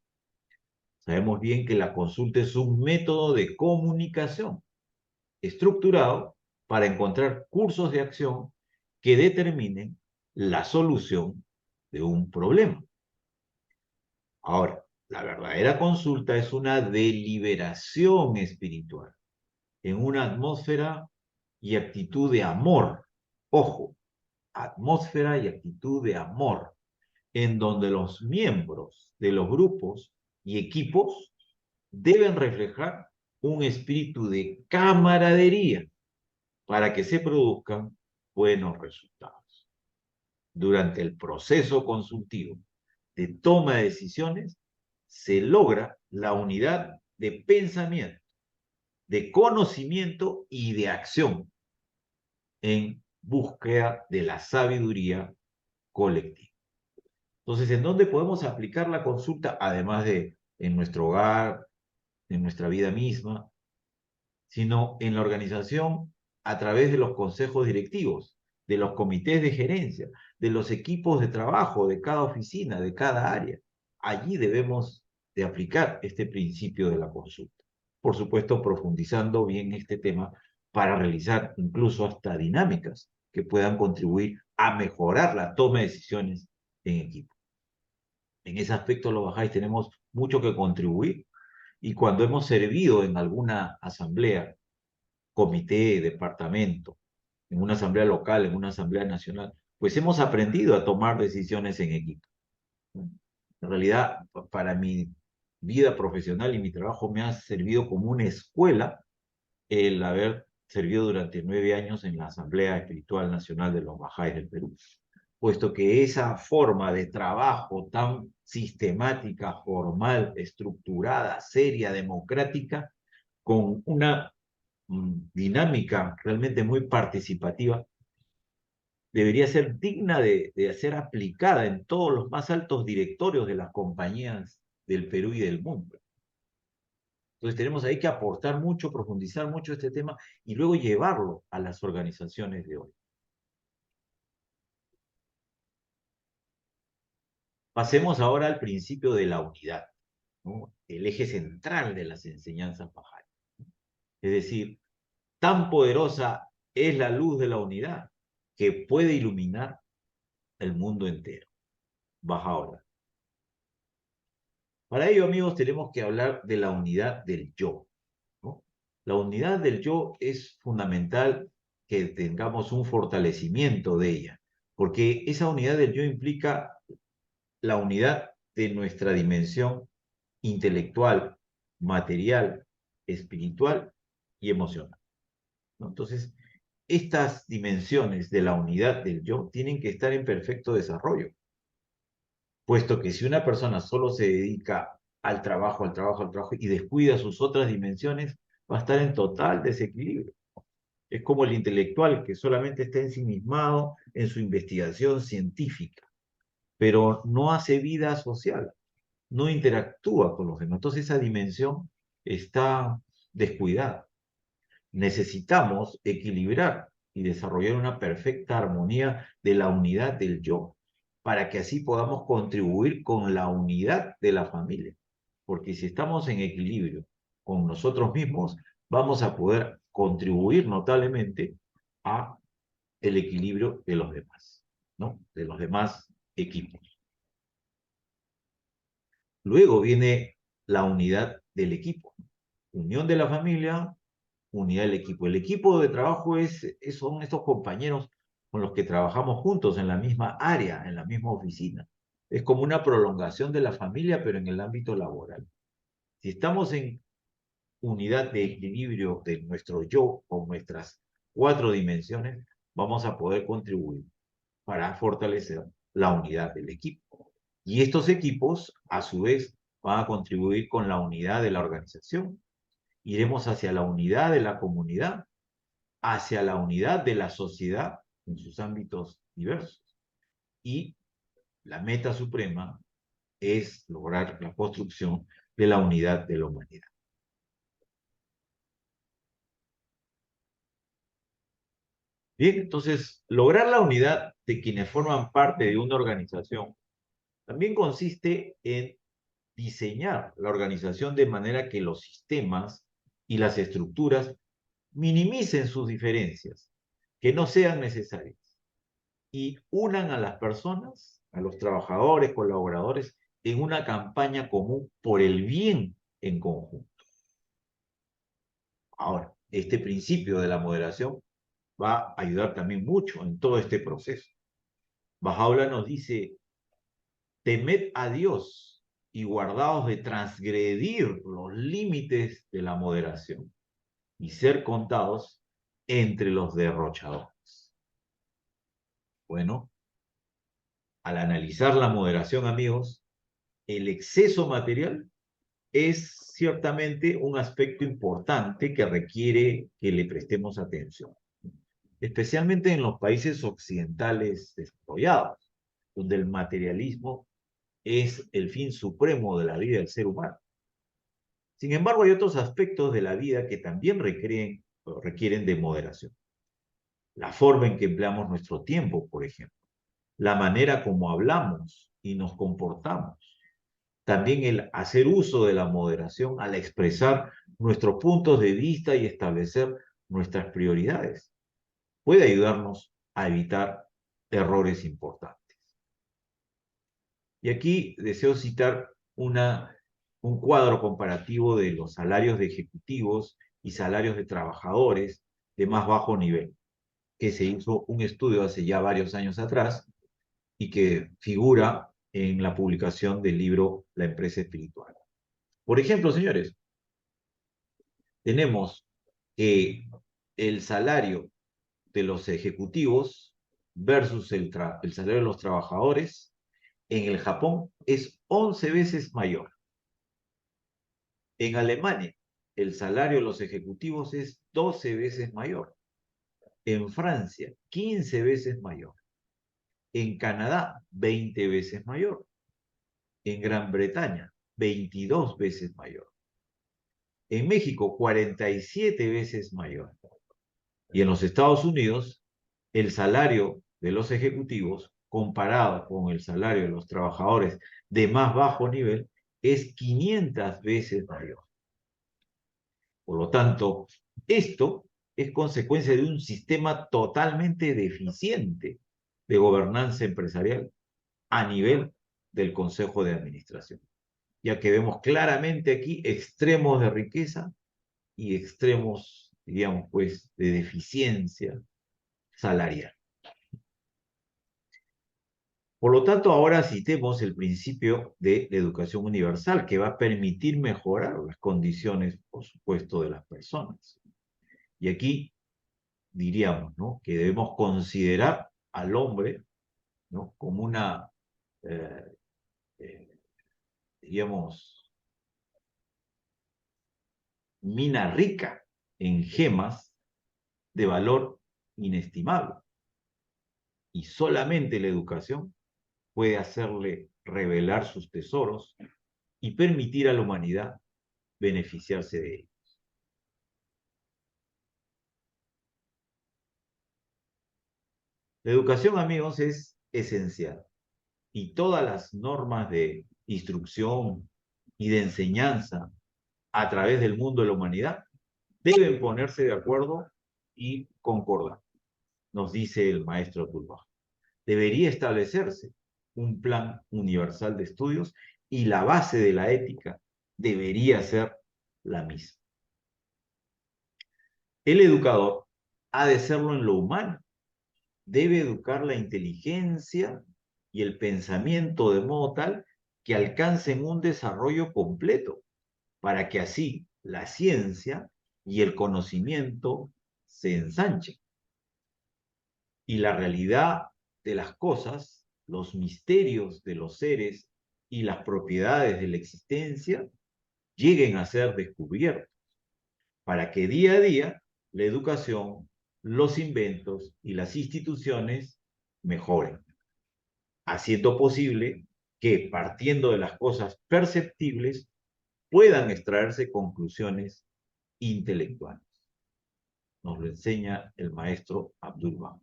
B: Sabemos bien que la consulta es un método de comunicación estructurado para encontrar cursos de acción que determinen la solución de un problema. Ahora, la verdadera consulta es una deliberación espiritual en una atmósfera y actitud de amor. Ojo, atmósfera y actitud de amor, en donde los miembros de los grupos y equipos deben reflejar un espíritu de camaradería para que se produzcan buenos resultados. Durante el proceso consultivo de toma de decisiones, se logra la unidad de pensamiento, de conocimiento y de acción en búsqueda de la sabiduría colectiva. Entonces, ¿en dónde podemos aplicar la consulta? Además de en nuestro hogar, en nuestra vida misma, sino en la organización a través de los consejos directivos, de los comités de gerencia, de los equipos de trabajo de cada oficina, de cada área. Allí debemos de aplicar este principio de la consulta. Por supuesto, profundizando bien este tema para realizar incluso hasta dinámicas que puedan contribuir a mejorar la toma de decisiones en equipo. En ese aspecto, los bajáis tenemos mucho que contribuir y cuando hemos servido en alguna asamblea, comité, departamento, en una asamblea local, en una asamblea nacional, pues hemos aprendido a tomar decisiones en equipo. En realidad, para mi vida profesional y mi trabajo me ha servido como una escuela el haber servido durante 9 años en la Asamblea Espiritual Nacional de los Bajáis del Perú, puesto que esa forma de trabajo tan sistemática, formal, estructurada, seria, democrática, con una dinámica realmente muy participativa, debería ser digna de ser aplicada en todos los más altos directorios de las compañías del Perú y del mundo. Entonces tenemos ahí que aportar mucho, profundizar mucho este tema y luego llevarlo a las organizaciones de hoy. Pasemos ahora al principio de la unidad, ¿no? El eje central de las enseñanzas bajáis. Es decir, tan poderosa es la luz de la unidad que puede iluminar el mundo entero. Baja ahora. Para ello, amigos, tenemos que hablar de la unidad del yo, ¿no? La unidad del yo es fundamental que tengamos un fortalecimiento de ella, porque esa unidad del yo implica la unidad de nuestra dimensión intelectual, material, espiritual y emocional, ¿no? Entonces, estas dimensiones de la unidad del yo tienen que estar en perfecto desarrollo, puesto que si una persona solo se dedica al trabajo, al trabajo, al trabajo y descuida sus otras dimensiones, va a estar en total desequilibrio. Es como el intelectual que solamente está ensimismado en su investigación científica, pero no hace vida social, no interactúa con los demás. Entonces esa dimensión está descuidada. Necesitamos equilibrar y desarrollar una perfecta armonía de la unidad del yo, para que así podamos contribuir con la unidad de la familia. Porque si estamos en equilibrio con nosotros mismos, vamos a poder contribuir notablemente a el equilibrio de los demás, ¿no? De los demás equipos. Luego viene la unidad del equipo. Unión de la familia, unidad del equipo. El equipo de trabajo son estos compañeros con los que trabajamos juntos en la misma área, en la misma oficina. Es como una prolongación de la familia, pero en el ámbito laboral. Si estamos en unidad de equilibrio de nuestro yo con nuestras cuatro dimensiones, vamos a poder contribuir para fortalecer la unidad del equipo. Y estos equipos, a su vez, van a contribuir con la unidad de la organización. Iremos hacia la unidad de la comunidad, hacia la unidad de la sociedad en sus ámbitos diversos. Y la meta suprema es lograr la construcción de la unidad de la humanidad. Bien, entonces, lograr la unidad de quienes forman parte de una organización también consiste en diseñar la organización de manera que los sistemas y las estructuras minimicen sus diferencias, que no sean necesarias, y unan a las personas, a los trabajadores, colaboradores, en una campaña común por el bien en conjunto. Ahora, este principio de la moderación va a ayudar también mucho en todo este proceso. Bajaola nos dice: temed a Dios y guardaos de transgredir los límites de la moderación y ser contados entre los derrochadores. Bueno, al analizar la moderación, amigos, el exceso material es ciertamente un aspecto importante que requiere que le prestemos atención, especialmente en los países occidentales desarrollados, donde el materialismo es el fin supremo de la vida del ser humano. Sin embargo, hay otros aspectos de la vida que también requieren de moderación. La forma en que empleamos nuestro tiempo, por ejemplo, la manera como hablamos y nos comportamos. También el hacer uso de la moderación al expresar nuestros puntos de vista y establecer nuestras prioridades puede ayudarnos a evitar errores importantes. Y aquí deseo citar un cuadro comparativo de los salarios de ejecutivos y salarios de trabajadores de más bajo nivel, que se hizo un estudio hace ya varios años atrás y que figura en la publicación del libro La empresa espiritual. Por ejemplo, señores, tenemos que el salario de los ejecutivos versus el salario de los trabajadores en el Japón es 11 veces mayor. En Alemania, el salario de los ejecutivos es 12 veces mayor. En Francia, 15 veces mayor. En Canadá, 20 veces mayor. En Gran Bretaña, 22 veces mayor. En México, 47 veces mayor. Y en los Estados Unidos, el salario de los ejecutivos comparado con el salario de los trabajadores de más bajo nivel es 500 veces mayor. Por lo tanto, esto es consecuencia de un sistema totalmente deficiente de gobernanza empresarial a nivel del Consejo de Administración, ya que vemos claramente aquí extremos de riqueza y extremos, digamos, pues, de deficiencia salarial. Por lo tanto, ahora citemos el principio de la educación universal, que va a permitir mejorar las condiciones, por supuesto, de las personas. Y aquí diríamos, ¿no?, que debemos considerar al hombre, ¿no?, como una, eh, eh, digamos, mina rica en gemas de valor inestimable. Y solamente la educación puede hacerle revelar sus tesoros y permitir a la humanidad beneficiarse de ellos. La educación, amigos, es esencial y todas las normas de instrucción y de enseñanza a través del mundo de la humanidad deben ponerse de acuerdo y concordar, nos dice el maestro Tulbach. Debería establecerse un plan universal de estudios y la base de la ética debería ser la misma. El educador ha de serlo en lo humano, debe educar la inteligencia y el pensamiento de modo tal que alcancen un desarrollo completo, para que así la ciencia y el conocimiento se ensanchen y la realidad de las cosas, los misterios de los seres y las propiedades de la existencia lleguen a ser descubiertos, para que día a día la educación, los inventos y las instituciones mejoren, haciendo posible que, partiendo de las cosas perceptibles, puedan extraerse conclusiones intelectuales. Nos lo enseña el maestro Abdul Baha.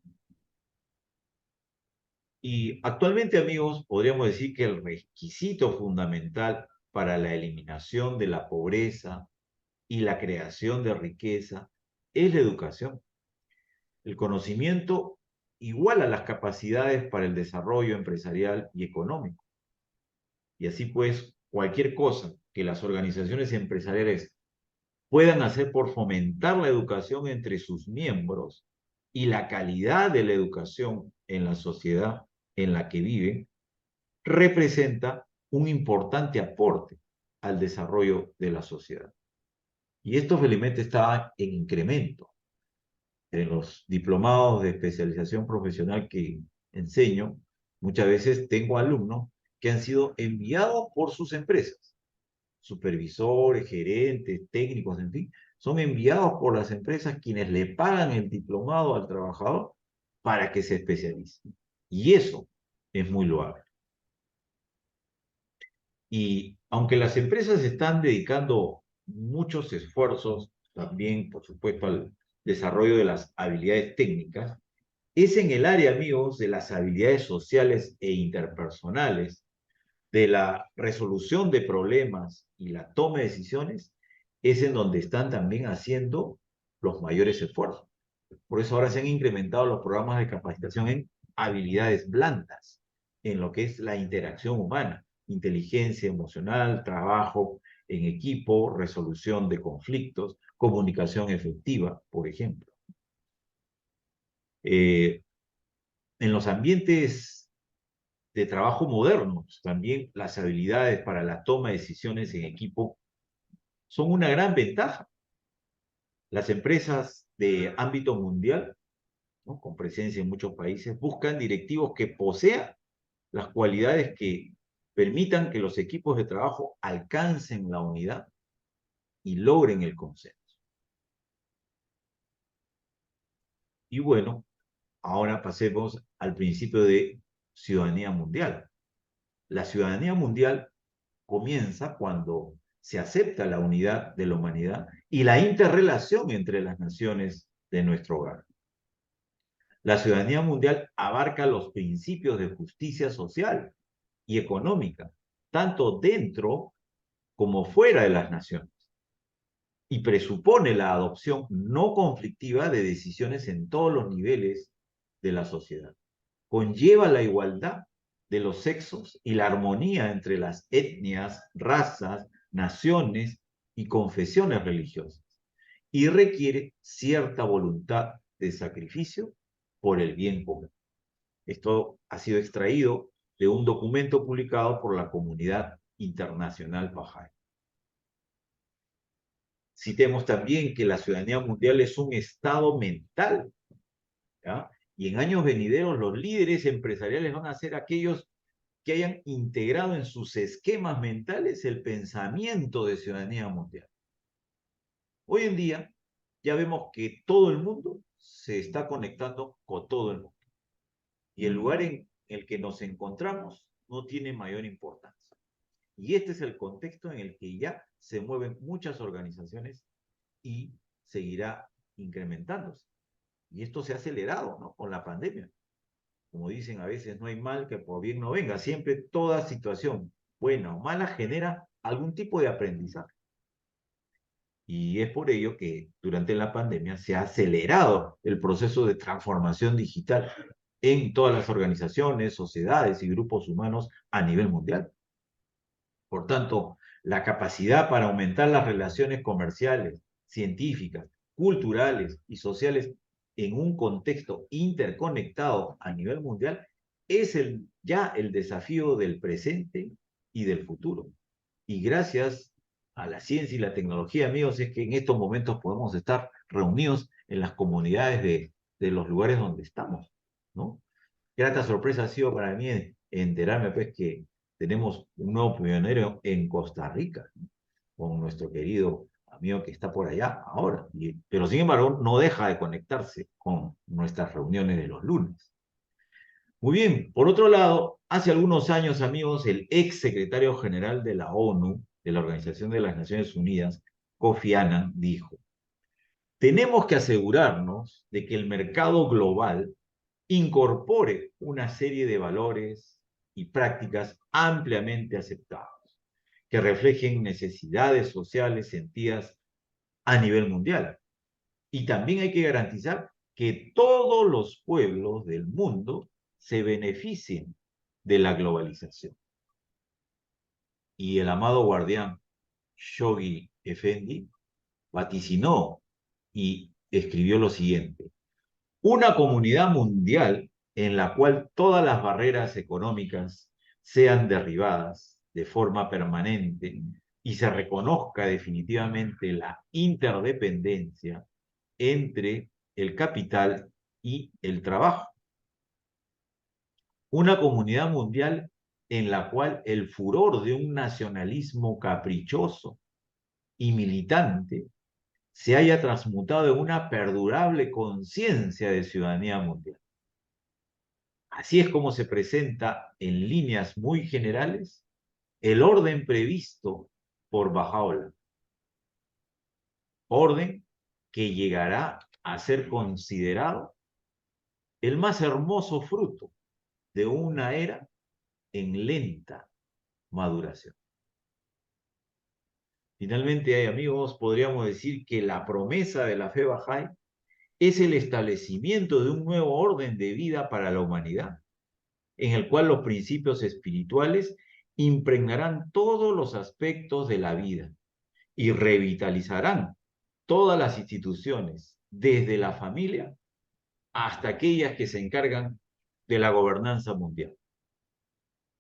B: Y actualmente, amigos, podríamos decir que el requisito fundamental para la eliminación de la pobreza y la creación de riqueza es la educación. El conocimiento iguala las capacidades para el desarrollo empresarial y económico. Y así pues, cualquier cosa que las organizaciones empresariales puedan hacer por fomentar la educación entre sus miembros y la calidad de la educación en la sociedad en la que viven, representa un importante aporte al desarrollo de la sociedad. Y esto felizmente está en incremento. En los diplomados de especialización profesional que enseño, muchas veces tengo alumnos que han sido enviados por sus empresas, supervisores, gerentes, técnicos, en fin, son enviados por las empresas quienes le pagan el diplomado al trabajador para que se especialice. Y eso es muy loable. Y aunque las empresas están dedicando muchos esfuerzos también, por supuesto, al desarrollo de las habilidades técnicas, es en el área, amigos, de las habilidades sociales e interpersonales, de la resolución de problemas y la toma de decisiones, es en donde están también haciendo los mayores esfuerzos. Por eso ahora se han incrementado los programas de capacitación en habilidades blandas, en lo que es la interacción humana, inteligencia emocional, trabajo en equipo, resolución de conflictos, comunicación efectiva, por ejemplo. En los ambientes de trabajo modernos, también las habilidades para la toma de decisiones en equipo son una gran ventaja. Las empresas de ámbito mundial, ¿no?, con presencia en muchos países, buscan directivos que posean las cualidades que permitan que los equipos de trabajo alcancen la unidad y logren el consenso. Y bueno, ahora pasemos al principio de ciudadanía mundial. La ciudadanía mundial comienza cuando se acepta la unidad de la humanidad y la interrelación entre las naciones de nuestro hogar. La ciudadanía mundial abarca los principios de justicia social y económica, tanto dentro como fuera de las naciones, y presupone la adopción no conflictiva de decisiones en todos los niveles de la sociedad. conlleva la igualdad de los sexos y la armonía entre las etnias, razas, naciones y confesiones religiosas, y requiere cierta voluntad de sacrificio por el bien común. Esto ha sido extraído de un documento publicado por la Comunidad Internacional Bahá'í. Citemos también que la ciudadanía mundial es un estado mental, ¿ya? Y en años venideros los líderes empresariales van a ser aquellos que hayan integrado en sus esquemas mentales el pensamiento de ciudadanía mundial. Hoy en día ya vemos que todo el mundo se está conectando con todo el mundo. Y el lugar en el que nos encontramos no tiene mayor importancia. Y este es el contexto en el que ya se mueven muchas organizaciones y seguirá incrementándose. Y esto se ha acelerado, ¿no?, con la pandemia. Como dicen a veces, no hay mal que por bien no venga. Siempre toda situación, buena o mala, genera algún tipo de aprendizaje. Y es por ello que durante la pandemia se ha acelerado el proceso de transformación digital en todas las organizaciones, sociedades y grupos humanos a nivel mundial. Por tanto, la capacidad para aumentar las relaciones comerciales, científicas, culturales y sociales en un contexto interconectado a nivel mundial es ya el desafío del presente y del futuro. Y gracias a la ciencia y la tecnología, amigos, es que en estos momentos podemos estar reunidos en las comunidades de los lugares donde estamos, ¿no? Grata sorpresa ha sido para mí enterarme, pues, que tenemos un nuevo pionero en Costa Rica, ¿no?, con nuestro querido amigo que está por allá ahora. Pero sin embargo, no deja de conectarse con nuestras reuniones de los lunes. Muy bien, por otro lado, hace algunos años, amigos, el ex secretario general de la ONU, de la Organización de las Naciones Unidas, Kofi Annan, dijo: tenemos que asegurarnos de que el mercado global incorpore una serie de valores y prácticas ampliamente aceptados, que reflejen necesidades sociales sentidas a nivel mundial. Y también hay que garantizar que todos los pueblos del mundo se beneficien de la globalización. Y el amado guardián Shoghi Effendi vaticinó y escribió lo siguiente: una comunidad mundial en la cual todas las barreras económicas sean derribadas de forma permanente y se reconozca definitivamente la interdependencia entre el capital y el trabajo. Una comunidad mundial en la cual el furor de un nacionalismo caprichoso y militante se haya transmutado en una perdurable conciencia de ciudadanía mundial. Así es como se presenta en líneas muy generales el orden previsto por Bahá'u'lláh. Orden que llegará a ser considerado el más hermoso fruto de una era en lenta maduración. Finalmente, amigos, podríamos decir que la promesa de la fe Bahá'í es el establecimiento de un nuevo orden de vida para la humanidad, en el cual los principios espirituales impregnarán todos los aspectos de la vida y revitalizarán todas las instituciones, desde la familia hasta aquellas que se encargan de la gobernanza mundial,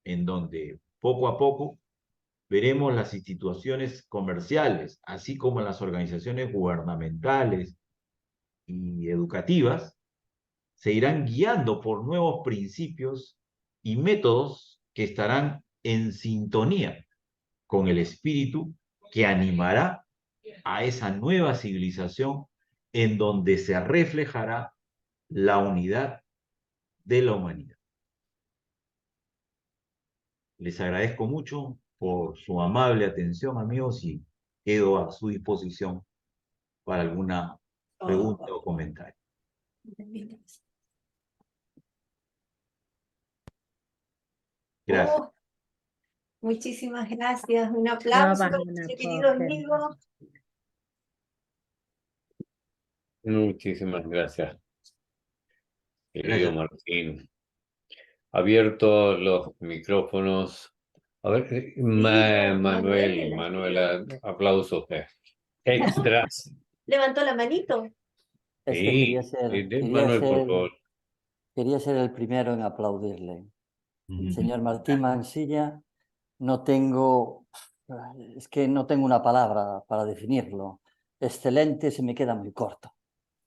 B: en donde poco a poco veremos las instituciones comerciales, así como las organizaciones gubernamentales y educativas, se irán guiando por nuevos principios y métodos que estarán en sintonía con el espíritu que animará a esa nueva civilización en donde se reflejará la unidad de la humanidad. Les agradezco mucho por su amable atención, amigos, y quedo a su disposición para alguna pregunta o comentario. Gracias.
C: Oh, muchísimas gracias. Un aplauso para nuestro querido amigo.
A: Muchísimas gracias, querido
B: Gracias.
A: Martín. abierto los micrófonos. A ver,
C: Manuel,
A: Manuela, aplausos extras.
C: levantó la manito.
D: Es que
A: Sí, Manuel, por favor.
D: quería ser el primero en aplaudirle.
B: Ujú.
D: Señor Martín Mansilla, no tengo, es que no tengo una palabra para definirlo. Excelente, se me queda muy corto.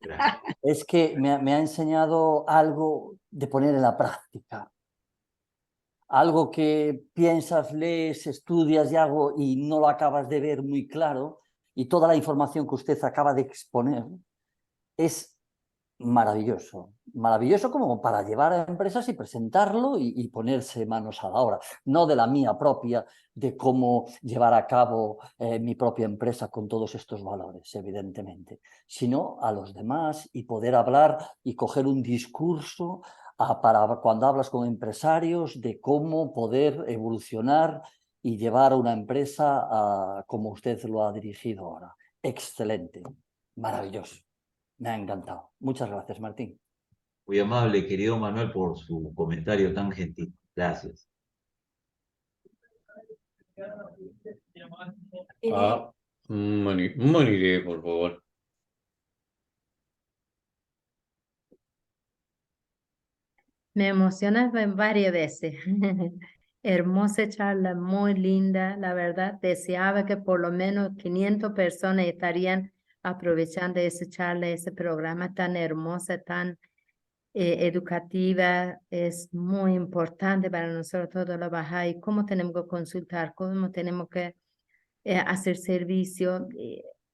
B: Gracias.
D: Es que me ha enseñado algo de poner en la práctica. Algo que piensas, lees, estudias y no lo acabas de ver muy claro, y toda la información que usted acaba de exponer es maravilloso. Maravilloso como para llevar a empresas y presentarlo y ponerse manos a la obra. No de la mía propia, de cómo llevar a cabo mi propia empresa con todos estos valores, evidentemente, sino a los demás y poder hablar y coger un discurso para cuando hablas con empresarios de cómo poder evolucionar y llevar a una empresa como usted lo ha dirigido ahora. Excelente, maravilloso. Me ha encantado. Muchas gracias, Martín.
B: Muy amable, querido Manuel, por su comentario tan gentil. Gracias.
A: Moniré, por favor.
E: Me emocionas varias veces. Hermosa charla, muy linda, la verdad. Deseaba que por lo menos 500 personas estarían aprovechando esa charla, ese programa tan hermoso, tan educativa. Es muy importante para nosotros todos los Bahá'í. Cómo tenemos que consultar, cómo tenemos que hacer servicio.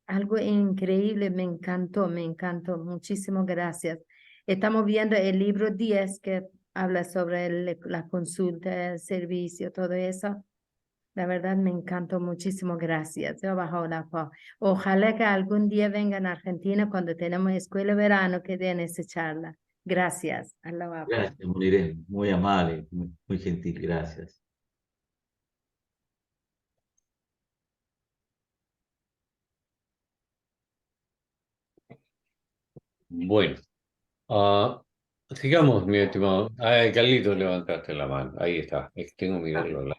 E: Algo increíble, me encantó, me encantó. Muchísimas gracias. Estamos viendo el libro 10 que habla sobre la consulta, el servicio, todo eso. La verdad me encantó muchísimo, gracias. Yo bajo la paz. Ojalá que algún día vengan a Argentina cuando tenemos escuela de verano que den esa charla. Gracias. Allah Akbar.
B: Gracias, Moniré. Muy amable, muy gentil. Gracias.
A: Bueno, sigamos, mi estimado. Carlitos, levantaste la mano. Ahí está. Es que tengo mi reloj.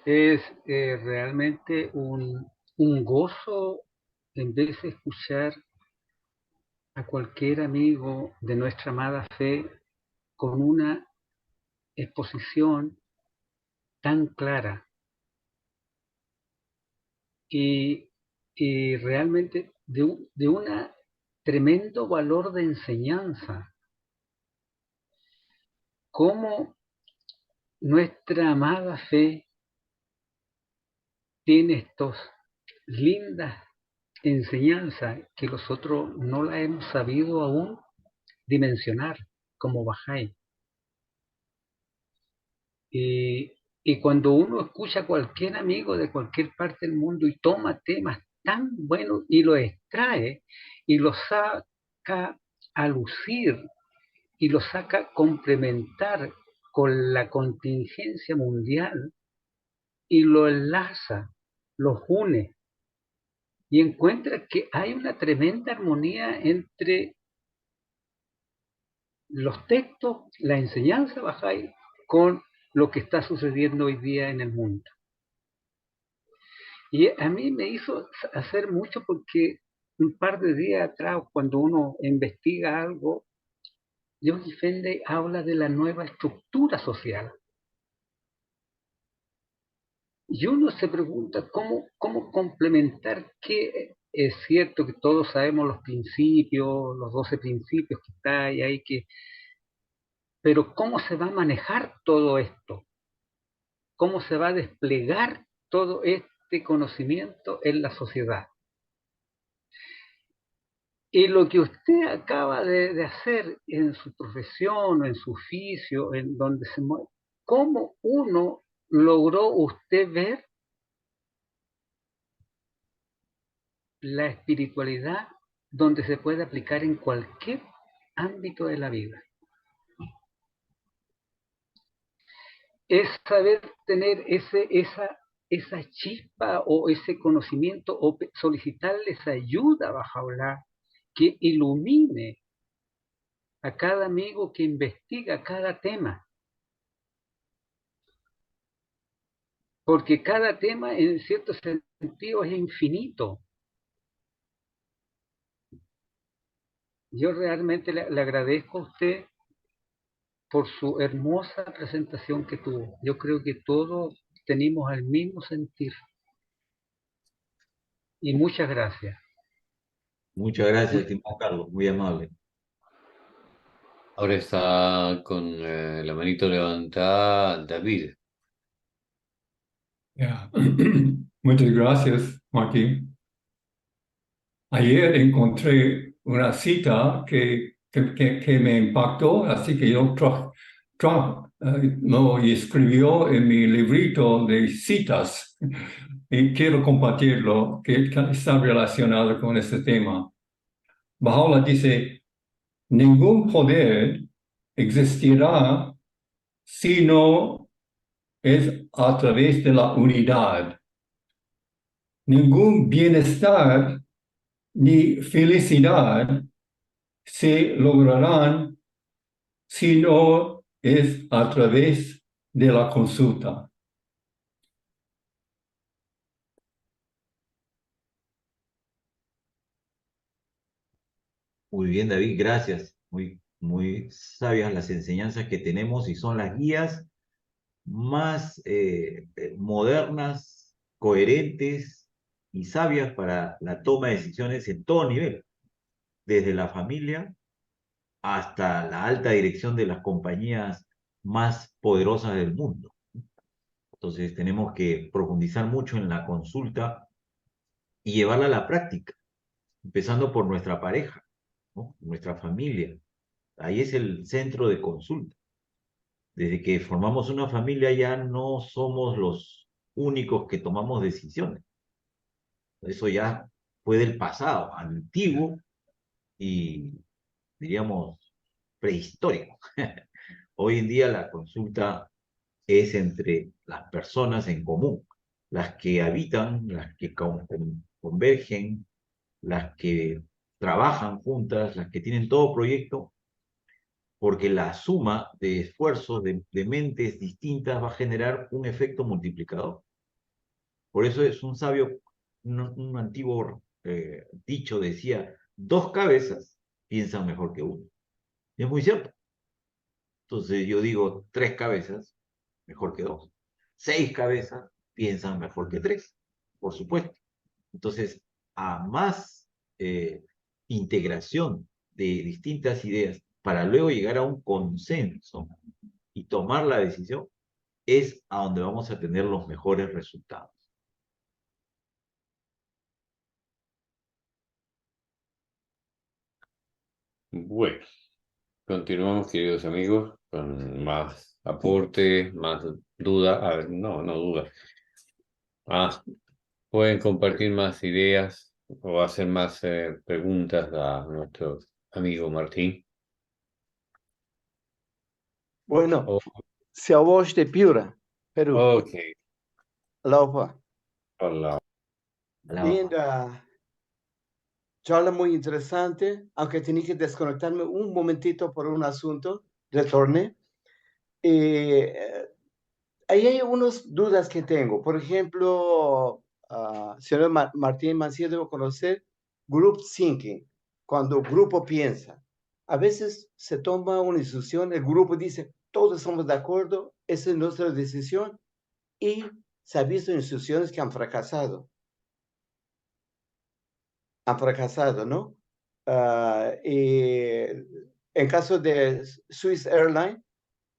F: Es realmente un gozo en vez de escuchar a cualquier amigo de nuestra amada fe con una exposición tan clara y, y realmente de un tremendo valor de enseñanza. Cómo nuestra amada fe tiene estos lindas enseñanzas que nosotros no la hemos sabido aún dimensionar como Bahá'í. Y cuando uno escucha a cualquier amigo de cualquier parte del mundo y toma temas tan buenos y los extrae y los saca a lucir y los saca a complementar con la contingencia mundial y lo enlaza, los une y encuentra que hay una tremenda armonía entre los textos, la enseñanza Bahá'í con lo que está sucediendo hoy día en el mundo. Y a mí me hizo hacer mucho porque un par de días atrás, cuando uno investiga algo, John Fendi habla de la nueva estructura social. Y uno se pregunta cómo complementar, que es cierto que todos sabemos los principios, los 12 principios que está ahí, pero cómo se va a manejar todo esto, cómo se va a desplegar todo este conocimiento en la sociedad. Y lo que usted acaba de hacer en su profesión o en su oficio, en donde se mueve, ¿cómo uno logró usted ver la espiritualidad donde se puede aplicar en cualquier ámbito de la vida? Es saber tener esa chispa o ese conocimiento o solicitarles ayuda a Bahá'u'lláh que ilumine a cada amigo que investiga cada tema, porque cada tema en cierto sentido es infinito. Yo realmente le agradezco a usted por su hermosa presentación que tuvo. Yo creo que todos tenemos el mismo sentir. Y muchas gracias.
B: Muchas gracias, estimado Carlos, muy amable.
A: Ahora está con la manito levantada David.
G: Ya. Muchas gracias, Martín. Ayer encontré una cita que me impactó, así que yo lo escribió en mi librito de citas y quiero compartirlo, que está relacionado con este tema. Baha'u'llah dice, ningún poder existirá si no es a través de la unidad. Ningún bienestar ni felicidad se lograrán si no es a través de la consulta.
B: Muy bien, David, gracias. Muy sabias las enseñanzas que tenemos y son las guías más modernas, coherentes y sabias para la toma de decisiones en todo nivel, desde la familia hasta la alta dirección de las compañías más poderosas del mundo. Entonces tenemos que profundizar mucho en la consulta y llevarla a la práctica, empezando por nuestra pareja, ¿no? Nuestra familia. Ahí es el centro de consulta. Desde que formamos una familia ya no somos los únicos que tomamos decisiones. Eso ya fue del pasado, antiguo y, diríamos, prehistórico. Hoy en día la consulta es entre las personas en común, las que habitan, las que convergen, las que trabajan juntas, las que tienen todo proyecto, porque la suma de esfuerzos de mentes distintas va a generar un efecto multiplicador. Por eso es un sabio, un antiguo dicho decía, 2 cabezas piensan mejor que uno. Y es muy cierto. Entonces yo digo, 3 cabezas mejor que 2. 6 cabezas piensan mejor que 3, por supuesto. Entonces, a más integración de distintas ideas para luego llegar a un consenso y tomar la decisión, es a donde vamos a tener los mejores resultados.
A: Bueno, continuamos, queridos amigos, con más aporte, más duda. A ver, no duda. Pueden compartir más ideas o hacer más preguntas a nuestro amigo Martín.
H: Bueno,
A: Oh,
H: Seabosh de Piura, Perú.
A: ok,
H: Aloha.
A: hola.
H: Linda charla muy interesante, aunque tenía que desconectarme un momentito por un asunto, retorné. Ahí hay unas dudas que tengo. Por ejemplo, señor Martín Mancilla debo conocer group thinking, cuando el grupo piensa. A veces se toma una decisión, el grupo dice, todos estamos de acuerdo, esa es nuestra decisión, y se ha visto instituciones que han fracasado. Han fracasado, ¿no? Y en caso de Swiss Airlines,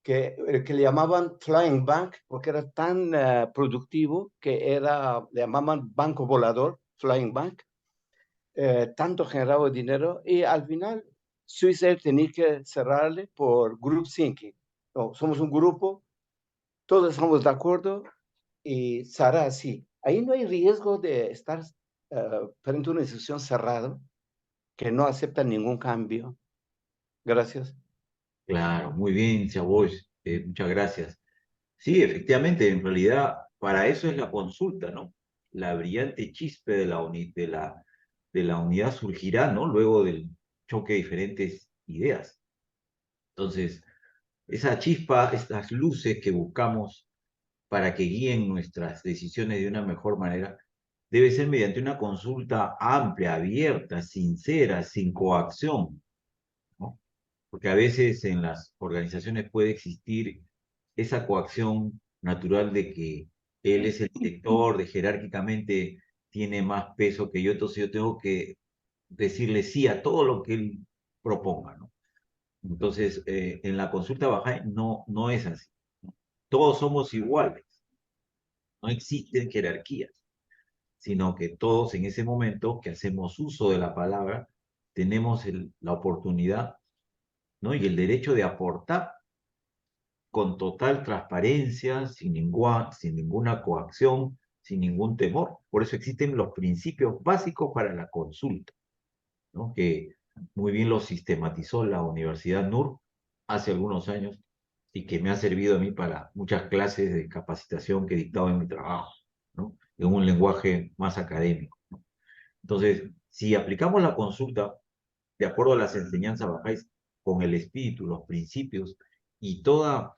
H: que le llamaban Flying Bank, porque era tan productivo que le llamaban banco volador, Flying Bank, tanto generaba dinero, y al final Swiss Air tenía que cerrarle por group thinking. No, somos un grupo, todos estamos de acuerdo, y será así. Ahí no hay riesgo de estar frente a una institución cerrada que no acepta ningún cambio. Gracias.
B: Claro, muy bien, Chaboy, muchas gracias. Sí, efectivamente, en realidad, para eso es la consulta, ¿no? La brillante chispe de la unidad surgirá, ¿no? Luego del choque de diferentes ideas. Entonces, esa chispa, estas luces que buscamos para que guíen nuestras decisiones de una mejor manera, debe ser mediante una consulta amplia, abierta, sincera, sin coacción, ¿no? Porque a veces en las organizaciones puede existir esa coacción natural de que él es el director, de jerárquicamente tiene más peso que yo, entonces yo tengo que decirle sí a todo lo que él proponga, ¿no? Entonces, en la consulta Bahá'í no es así. Todos somos iguales, no existen jerarquías, sino que todos en ese momento que hacemos uso de la palabra, tenemos la oportunidad, ¿no? Y el derecho de aportar con total transparencia, sin ninguna coacción, sin ningún temor. Por eso existen los principios básicos para la consulta, ¿no? Que muy bien lo sistematizó la Universidad NUR hace algunos años y que me ha servido a mí para muchas clases de capacitación que he dictado en mi trabajo, ¿no? En un lenguaje más académico, ¿no? Entonces, si aplicamos la consulta de acuerdo a las enseñanzas bajáis, con el espíritu, los principios y toda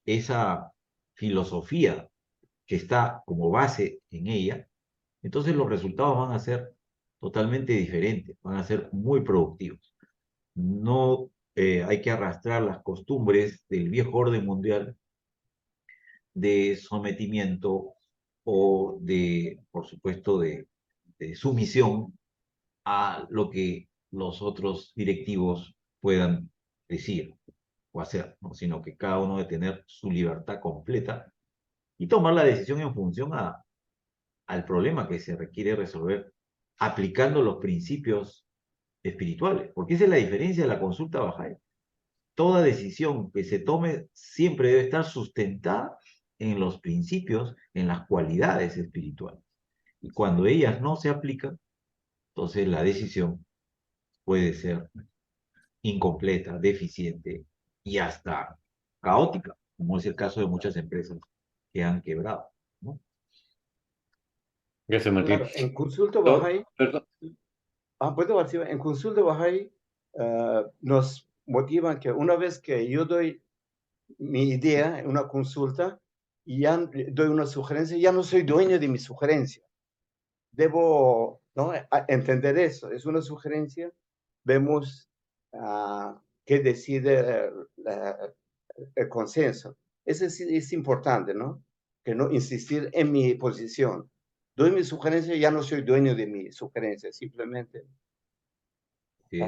B: esa filosofía que está como base en ella, entonces los resultados van a ser totalmente diferentes, van a ser muy productivos. No hay que arrastrar las costumbres del viejo orden mundial de sometimiento o de, por supuesto, de sumisión a lo que los otros directivos puedan decir o hacer, ¿no? Sino que cada uno debe tener su libertad completa y tomar la decisión en función al problema que se requiere resolver aplicando los principios espirituales, porque esa es la diferencia de la consulta Bahá'í. Toda decisión que se tome siempre debe estar sustentada en los principios, en las cualidades espirituales. Y cuando ellas no se aplican, entonces la decisión puede ser incompleta, deficiente y hasta caótica, como es el caso de muchas empresas que han quebrado, ¿no?
A: Gracias, Martín.
H: Claro, en consulta
A: No,
H: Bahá'í,
A: perdón.
H: puedo decir, en consulta Bahá'í nos motivan que una vez que yo doy mi idea en una consulta y ya doy una sugerencia, ya no soy dueño de mi sugerencia. Debo, ¿no?, entender eso. Es una sugerencia, vemos qué decide el consenso. Eso es importante, ¿no? Que no insistir en mi posición. Doy mi sugerencia, ya no soy dueño de mi sugerencia, simplemente
B: Sí,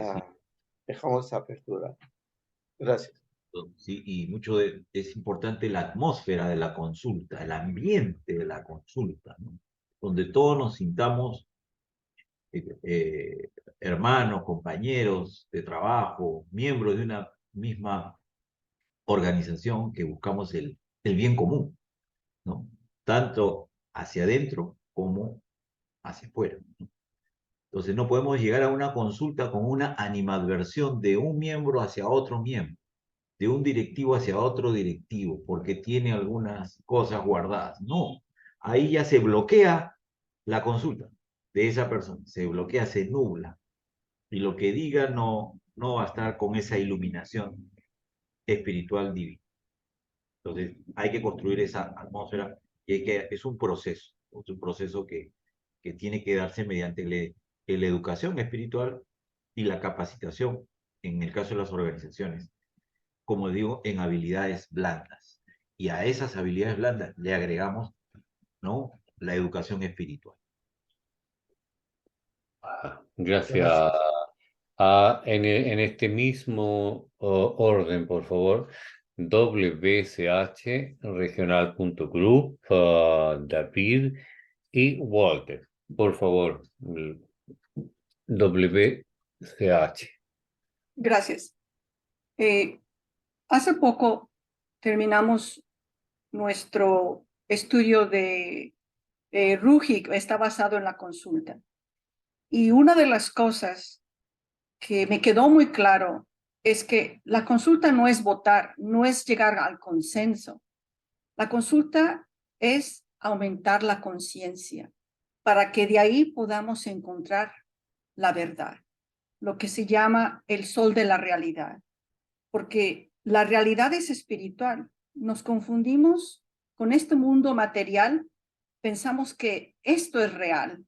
H: dejamos esa apertura. Gracias.
B: sí, y es importante la atmósfera de la consulta, el ambiente de la consulta, ¿no? Donde todos nos sintamos hermanos, compañeros de trabajo, miembros de una misma organización que buscamos el bien común, ¿no? Tanto hacia adentro como hacia afuera, ¿no? Entonces no podemos llegar a una consulta con una animadversión de un miembro hacia otro miembro, de un directivo hacia otro directivo, porque tiene algunas cosas guardadas. No, ahí ya se bloquea la consulta de esa persona, se bloquea, se nubla, y lo que diga no va a estar con esa iluminación espiritual divina. Entonces hay que construir esa atmósfera y es un proceso que tiene que darse mediante la educación espiritual y la capacitación, en el caso de las organizaciones, como digo, en habilidades blandas. Y a esas habilidades blandas le agregamos, ¿no?, la educación espiritual.
A: Gracias. En este mismo orden, por favor, wch-regional.group, David y Walter. Por favor, WCH.
I: Gracias. Hace poco terminamos nuestro estudio de RUGI, que está basado en la consulta. Y una de las cosas que me quedó muy claro es que la consulta no es votar, no es llegar al consenso. La consulta es aumentar la conciencia para que de ahí podamos encontrar la verdad, lo que se llama el sol de la realidad. Porque la realidad es espiritual. Nos confundimos con este mundo material, pensamos que esto es real,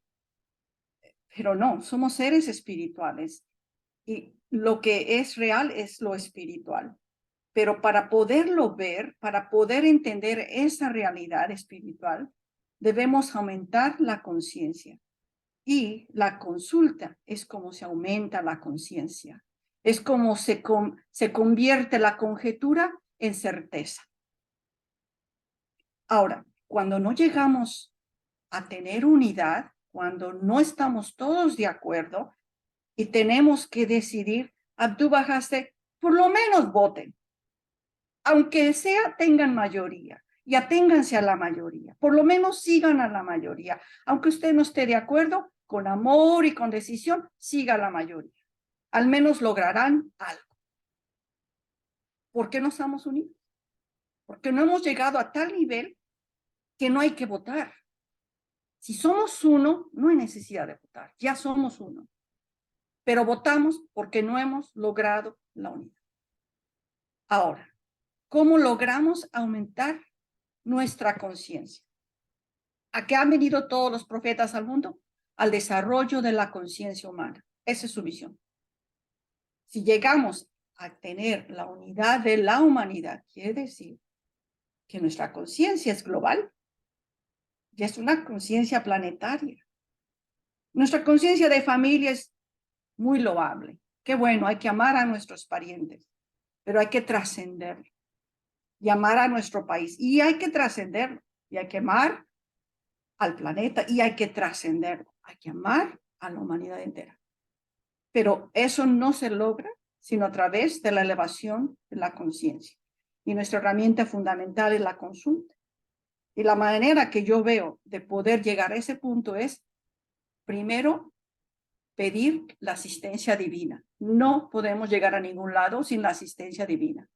I: pero no, somos seres espirituales y lo que es real es lo espiritual. Pero para poderlo ver, para poder entender esa realidad espiritual, debemos aumentar la conciencia. Y la consulta es como se aumenta la conciencia. Es como se convierte la conjetura en certeza. Ahora, cuando no llegamos a tener unidad, cuando no estamos todos de acuerdo y tenemos que decidir, Abdul Bajaste, por lo menos voten. Aunque sea, tengan mayoría, y aténganse a la mayoría, por lo menos sigan a la mayoría, aunque usted no esté de acuerdo, con amor y con decisión, siga a la mayoría. Al menos lograrán algo. ¿Por qué no estamos unidos? Porque no hemos llegado a tal nivel que no hay que votar. Si somos uno, no hay necesidad de votar, ya somos uno. Pero votamos porque no hemos logrado la unidad. Ahora, ¿cómo logramos aumentar nuestra conciencia? ¿A qué han venido todos los profetas al mundo? Al desarrollo de la conciencia humana. Esa es su misión. Si llegamos a tener la unidad de la humanidad, quiere decir que nuestra conciencia es global y es una conciencia planetaria. Nuestra conciencia de familia es muy loable. Qué bueno, hay que amar a nuestros parientes, pero hay que trascenderlo y amar a nuestro país. Y hay que trascenderlo y hay que amar al planeta y hay que trascenderlo. Hay que amar a la humanidad entera. Pero eso no se logra sino a través de la elevación de la conciencia. Y nuestra herramienta fundamental es la consulta. Y la manera que yo veo de poder llegar a ese punto es, primero, pedir la asistencia divina. No podemos llegar a ningún lado sin la asistencia divina.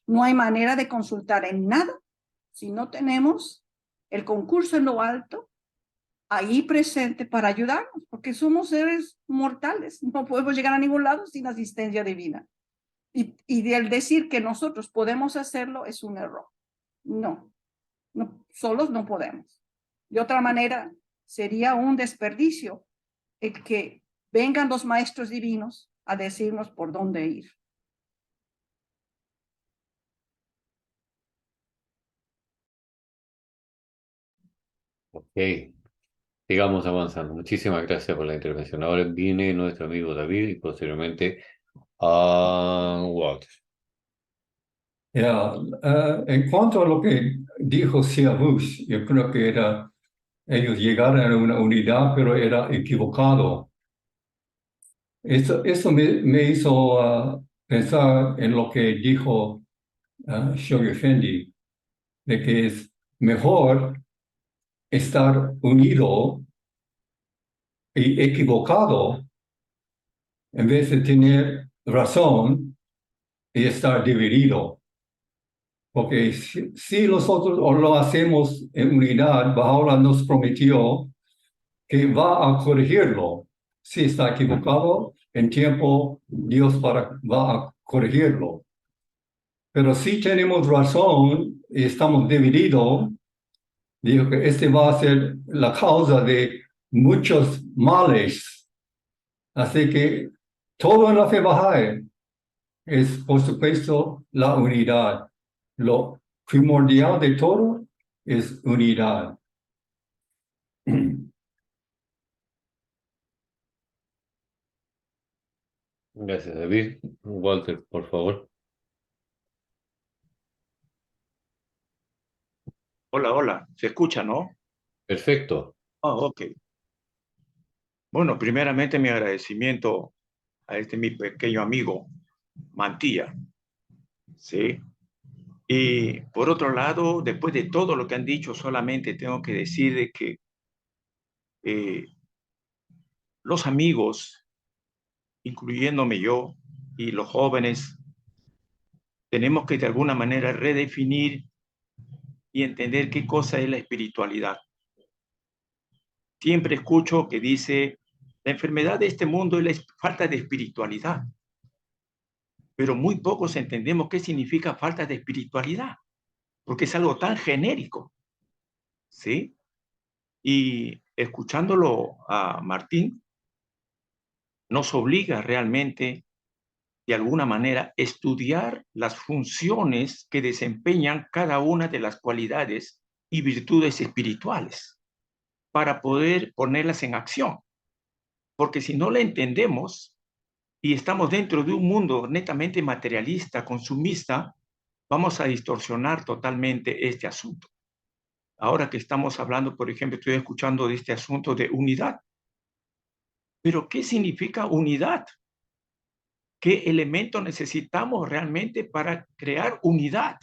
I: No hay manera de consultar en nada si no tenemos el concurso en lo alto ahí presente para ayudarnos, porque somos seres mortales, no podemos llegar a ningún lado sin asistencia divina. Y del decir que nosotros podemos hacerlo es un error. No, solos no podemos. De otra manera, sería un desperdicio el que vengan los maestros divinos a decirnos por dónde ir.
A: Ok, sigamos avanzando. Muchísimas gracias por la intervención. Ahora viene nuestro amigo David y posteriormente a Walter.
G: En cuanto a lo que dijo Sia Bush, yo creo que ellos llegaron a una unidad, pero era equivocado. Eso me hizo pensar en lo que dijo Shoghi Effendi, de que es mejor estar unido y equivocado en vez de tener razón y estar dividido. Porque si nosotros lo hacemos en unidad, Baha'u'lláh nos prometió que va a corregirlo. Si está equivocado, en tiempo Dios va a corregirlo. Pero si tenemos razón y estamos divididos, dijo que este va a ser la causa de muchos males. Así que todo en la fe Bahá'í es, por supuesto, la unidad. Lo primordial de todo es unidad.
A: Gracias, David. Walter, por favor.
H: Hola, hola. ¿Se escucha, no?
A: Perfecto.
H: Ok. Bueno, primeramente mi agradecimiento a mi pequeño amigo, Mantilla. ¿Sí? Y por otro lado, después de todo lo que han dicho, solamente tengo que decir de que los amigos, incluyéndome yo, y los jóvenes, tenemos que de alguna manera redefinir y entender qué cosa es la espiritualidad. Siempre escucho que dice, la enfermedad de este mundo es la falta de espiritualidad.
J: pero muy pocos entendemos qué significa falta de espiritualidad, porque es algo tan genérico, ¿sí? Y escuchándolo a Martín, nos obliga realmente, de alguna manera, estudiar las funciones que desempeñan cada una de las cualidades y virtudes espirituales para poder ponerlas en acción. Porque si no la entendemos y estamos dentro de un mundo netamente materialista, consumista, vamos a distorsionar totalmente este asunto. Ahora que estamos hablando, por ejemplo, estoy escuchando de este asunto de unidad. Pero ¿qué significa unidad? ¿Qué elementos necesitamos realmente para crear unidad?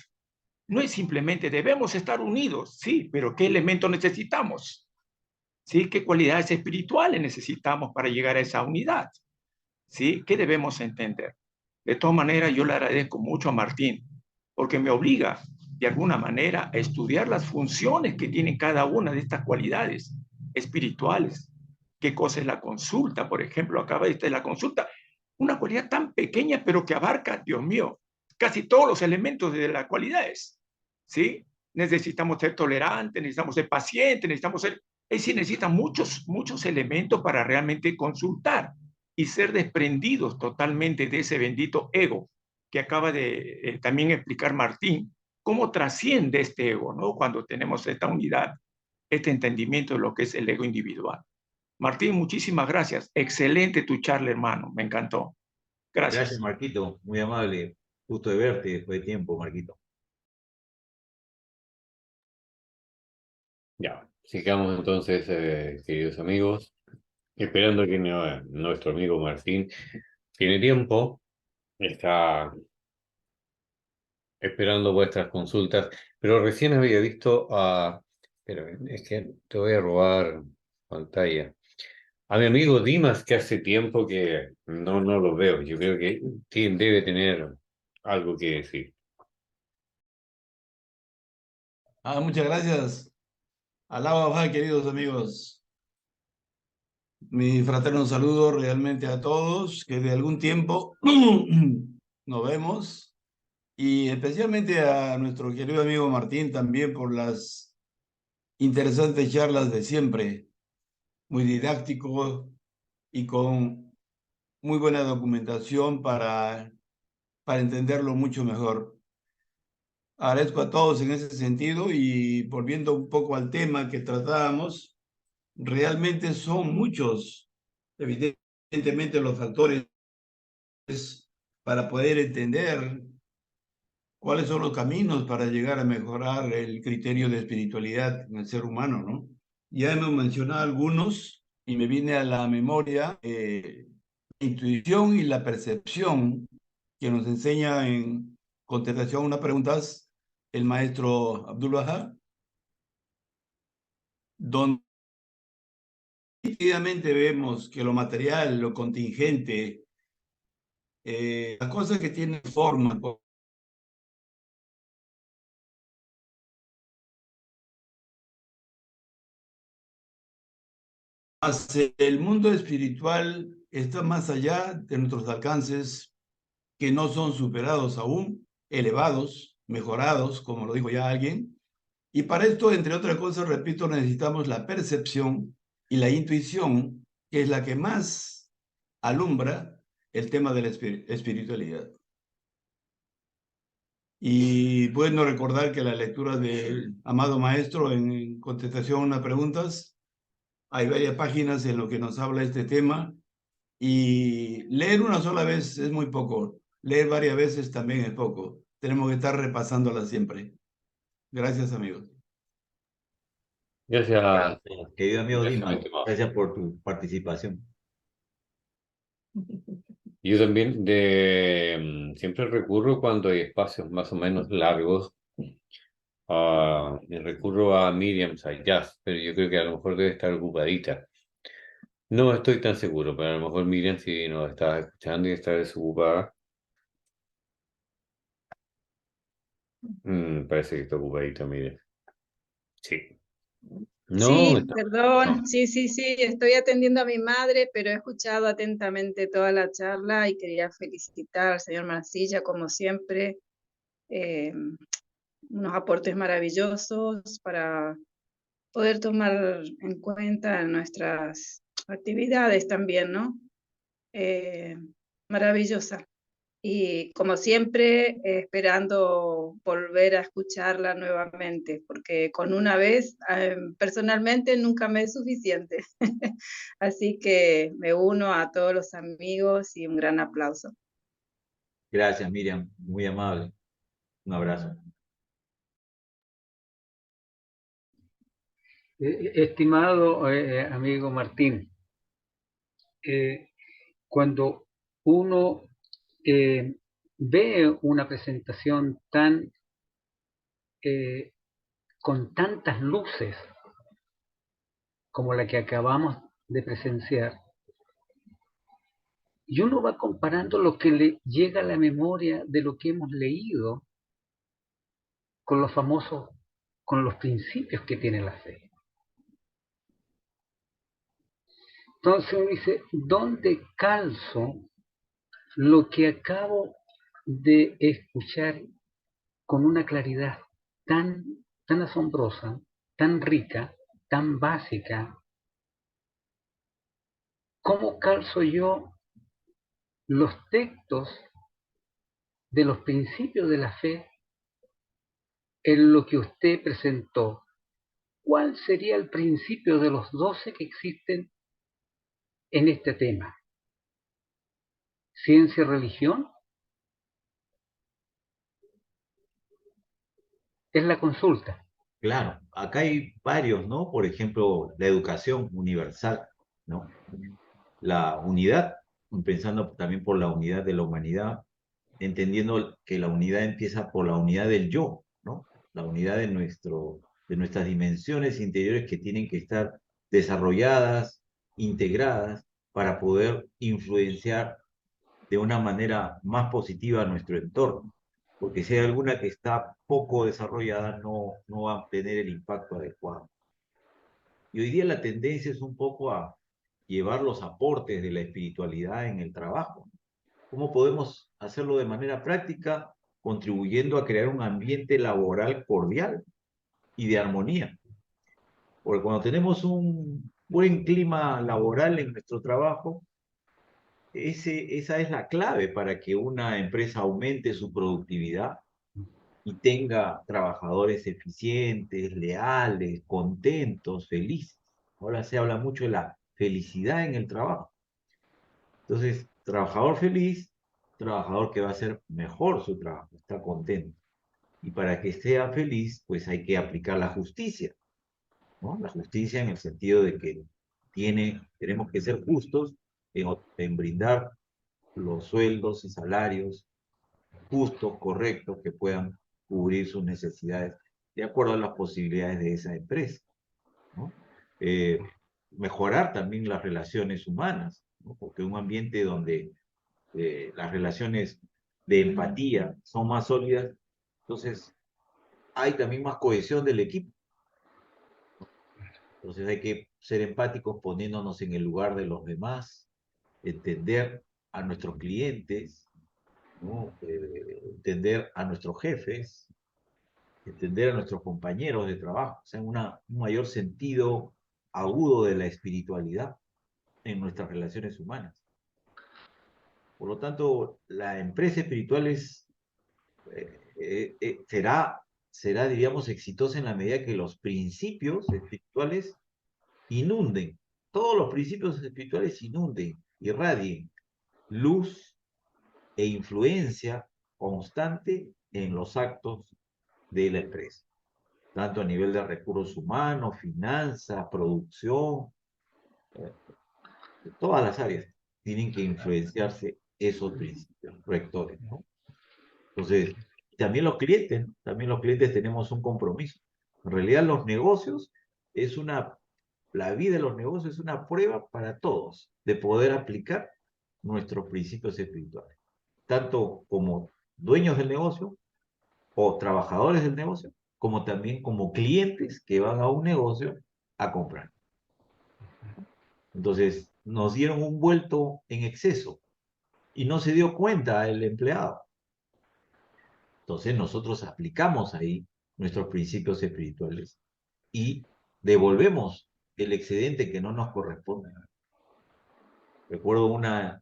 J: No es simplemente debemos estar unidos, sí, pero ¿qué elementos necesitamos? ¿Sí? ¿Qué cualidades espirituales necesitamos para llegar a esa unidad? ¿Sí? ¿Qué debemos entender? De todas maneras, yo le agradezco mucho a Martín, porque me obliga, de alguna manera, a estudiar las funciones que tiene cada una de estas cualidades espirituales. ¿Qué cosa es la consulta? Por ejemplo, acaba de estar la consulta, una cualidad tan pequeña, pero que abarca, Dios mío, casi todos los elementos de las cualidades. ¿Sí? Necesitamos ser tolerantes, necesitamos ser pacientes, necesitamos ser... Es decir, necesitan muchos elementos para realmente consultar y ser desprendidos totalmente de ese bendito ego que acaba de también explicar Martín, cómo trasciende este ego, ¿no? Cuando tenemos esta unidad, este entendimiento de lo que es el ego individual. Martín, muchísimas gracias. Excelente tu charla, hermano. Me encantó. Gracias.
B: Gracias, Marquito. Muy amable. Gusto de verte después de tiempo, Marquito.
A: Ya, sigamos entonces, queridos amigos, esperando que nuestro amigo Martín tiene tiempo, está esperando vuestras consultas, pero recién había visto a... Pero es que te voy a robar pantalla. A mi amigo Dimas, que hace tiempo que no lo veo. Yo creo que debe tener algo que decir.
K: Muchas gracias. Alaba, Baja, queridos amigos. Mi fraterno saludo realmente a todos, que de algún tiempo nos vemos, y especialmente a nuestro querido amigo Martín también por las interesantes charlas de siempre, muy didáctico y con muy buena documentación para entenderlo mucho mejor. Agradezco a todos en ese sentido y volviendo un poco al tema que tratábamos, realmente son muchos, evidentemente, los factores para poder entender cuáles son los caminos para llegar a mejorar el criterio de espiritualidad en el ser humano, ¿no? Ya hemos mencionado algunos y me viene a la memoria la intuición y la percepción que nos enseña en contestación a unas preguntas el maestro Abdul Wahab, donde nítidamente vemos que lo material, lo contingente, las cosas que tienen forma, el mundo espiritual está más allá de nuestros alcances, que no son superados aún, elevados, mejorados, como lo dijo ya alguien. Y para esto, entre otras cosas, repito, necesitamos la percepción y la intuición, que es la que más alumbra el tema de la espiritualidad. Y bueno, recordar que la lectura del amado maestro en contestación a unas preguntas, hay varias páginas en lo que nos habla este tema, y leer una sola vez es muy poco, leer varias veces también es poco. Tenemos que estar repasándola siempre. Gracias, amigos.
A: Gracias,
B: Querido amigo
A: gracias,
B: Dima,
A: mi estimado.
B: gracias por tu participación.
A: Yo también siempre recurro cuando hay espacios más o menos largos, y recurro a Miriam Sayas, pero yo creo que a lo mejor debe estar ocupadita. No estoy tan seguro, pero a lo mejor Miriam, si nos está escuchando y está desocupada, parece que está ocupadita, Miriam. Sí. No,
L: Perdón,
A: no.
L: sí, estoy atendiendo a mi madre, pero he escuchado atentamente toda la charla y quería felicitar al señor Mancilla, como siempre, eh, unos aportes maravillosos para poder tomar en cuenta en nuestras actividades también, ¿no? Eh, Maravillosa. Y como siempre, esperando volver a escucharla nuevamente, porque con una vez, personalmente, nunca me es suficiente. Así que me uno a todos los amigos y un gran aplauso.
B: Gracias, Miriam, muy amable. Un abrazo.
F: Estimado amigo Martín, cuando uno ve una presentación con tantas luces como la que acabamos de presenciar, y uno va comparando lo que le llega a la memoria de lo que hemos leído con los famosos, con los principios que tiene la fe. Entonces uno dice, ¿dónde calzo lo que acabo de escuchar con una claridad tan asombrosa, tan rica, tan básica? ¿Cómo calzo yo los textos de los principios de la fe en lo que usted presentó? ¿Cuál sería el principio de los 12 que existen en este tema? ¿Ciencia y religión? Es la consulta.
B: Claro, acá hay varios, ¿no? Por ejemplo, la educación universal, ¿no? La unidad, pensando también por la unidad de la humanidad, entendiendo que la unidad empieza por la unidad del yo, ¿no? La unidad de nuestras dimensiones interiores que tienen que estar desarrolladas, integradas, para poder influenciar de una manera más positiva a nuestro entorno. Porque si hay alguna que está poco desarrollada, no va a tener el impacto adecuado. Y hoy día la tendencia es un poco a llevar los aportes de la espiritualidad en el trabajo. ¿Cómo podemos hacerlo de manera práctica? Contribuyendo a crear un ambiente laboral cordial y de armonía. Porque cuando tenemos un buen clima laboral en nuestro trabajo, esa es la clave para que una empresa aumente su productividad y tenga trabajadores eficientes, leales, contentos, felices. Ahora se habla mucho de la felicidad en el trabajo. Entonces, trabajador feliz, trabajador que va a hacer mejor su trabajo, está contento. Y para que sea feliz, pues hay que aplicar la justicia, ¿no? La justicia en el sentido de que tenemos que ser justos en brindar los sueldos y salarios justos, correctos, que puedan cubrir sus necesidades de acuerdo a las posibilidades de esa empresa, ¿no? Mejorar también las relaciones humanas, ¿no? Porque un ambiente donde las relaciones de empatía son más sólidas, entonces hay también más cohesión del equipo. Entonces hay que ser empáticos poniéndonos en el lugar de los demás, entender a nuestros clientes, ¿no? Entender a nuestros jefes, entender a nuestros compañeros de trabajo, o sea, un mayor sentido agudo de la espiritualidad en nuestras relaciones humanas. Por lo tanto, la empresa espiritual será, diríamos, exitosa en la medida que los principios espirituales inunden, todos los principios espirituales inunden, irradien luz e influencia constante en los actos de la empresa, tanto a nivel de recursos humanos, finanzas, producción, de todas las áreas tienen que influenciarse esos principios rectores, ¿no? Entonces, también los clientes, ¿no? También los clientes tenemos un compromiso. En realidad los negocios la vida de los negocios es una prueba para todos de poder aplicar nuestros principios espirituales, tanto como dueños del negocio o trabajadores del negocio, como también como clientes que van a un negocio a comprar. Entonces, nos dieron un vuelto en exceso y no se dio cuenta el empleado. Entonces, nosotros aplicamos ahí nuestros principios espirituales y devolvemos el excedente que no nos corresponde. Recuerdo una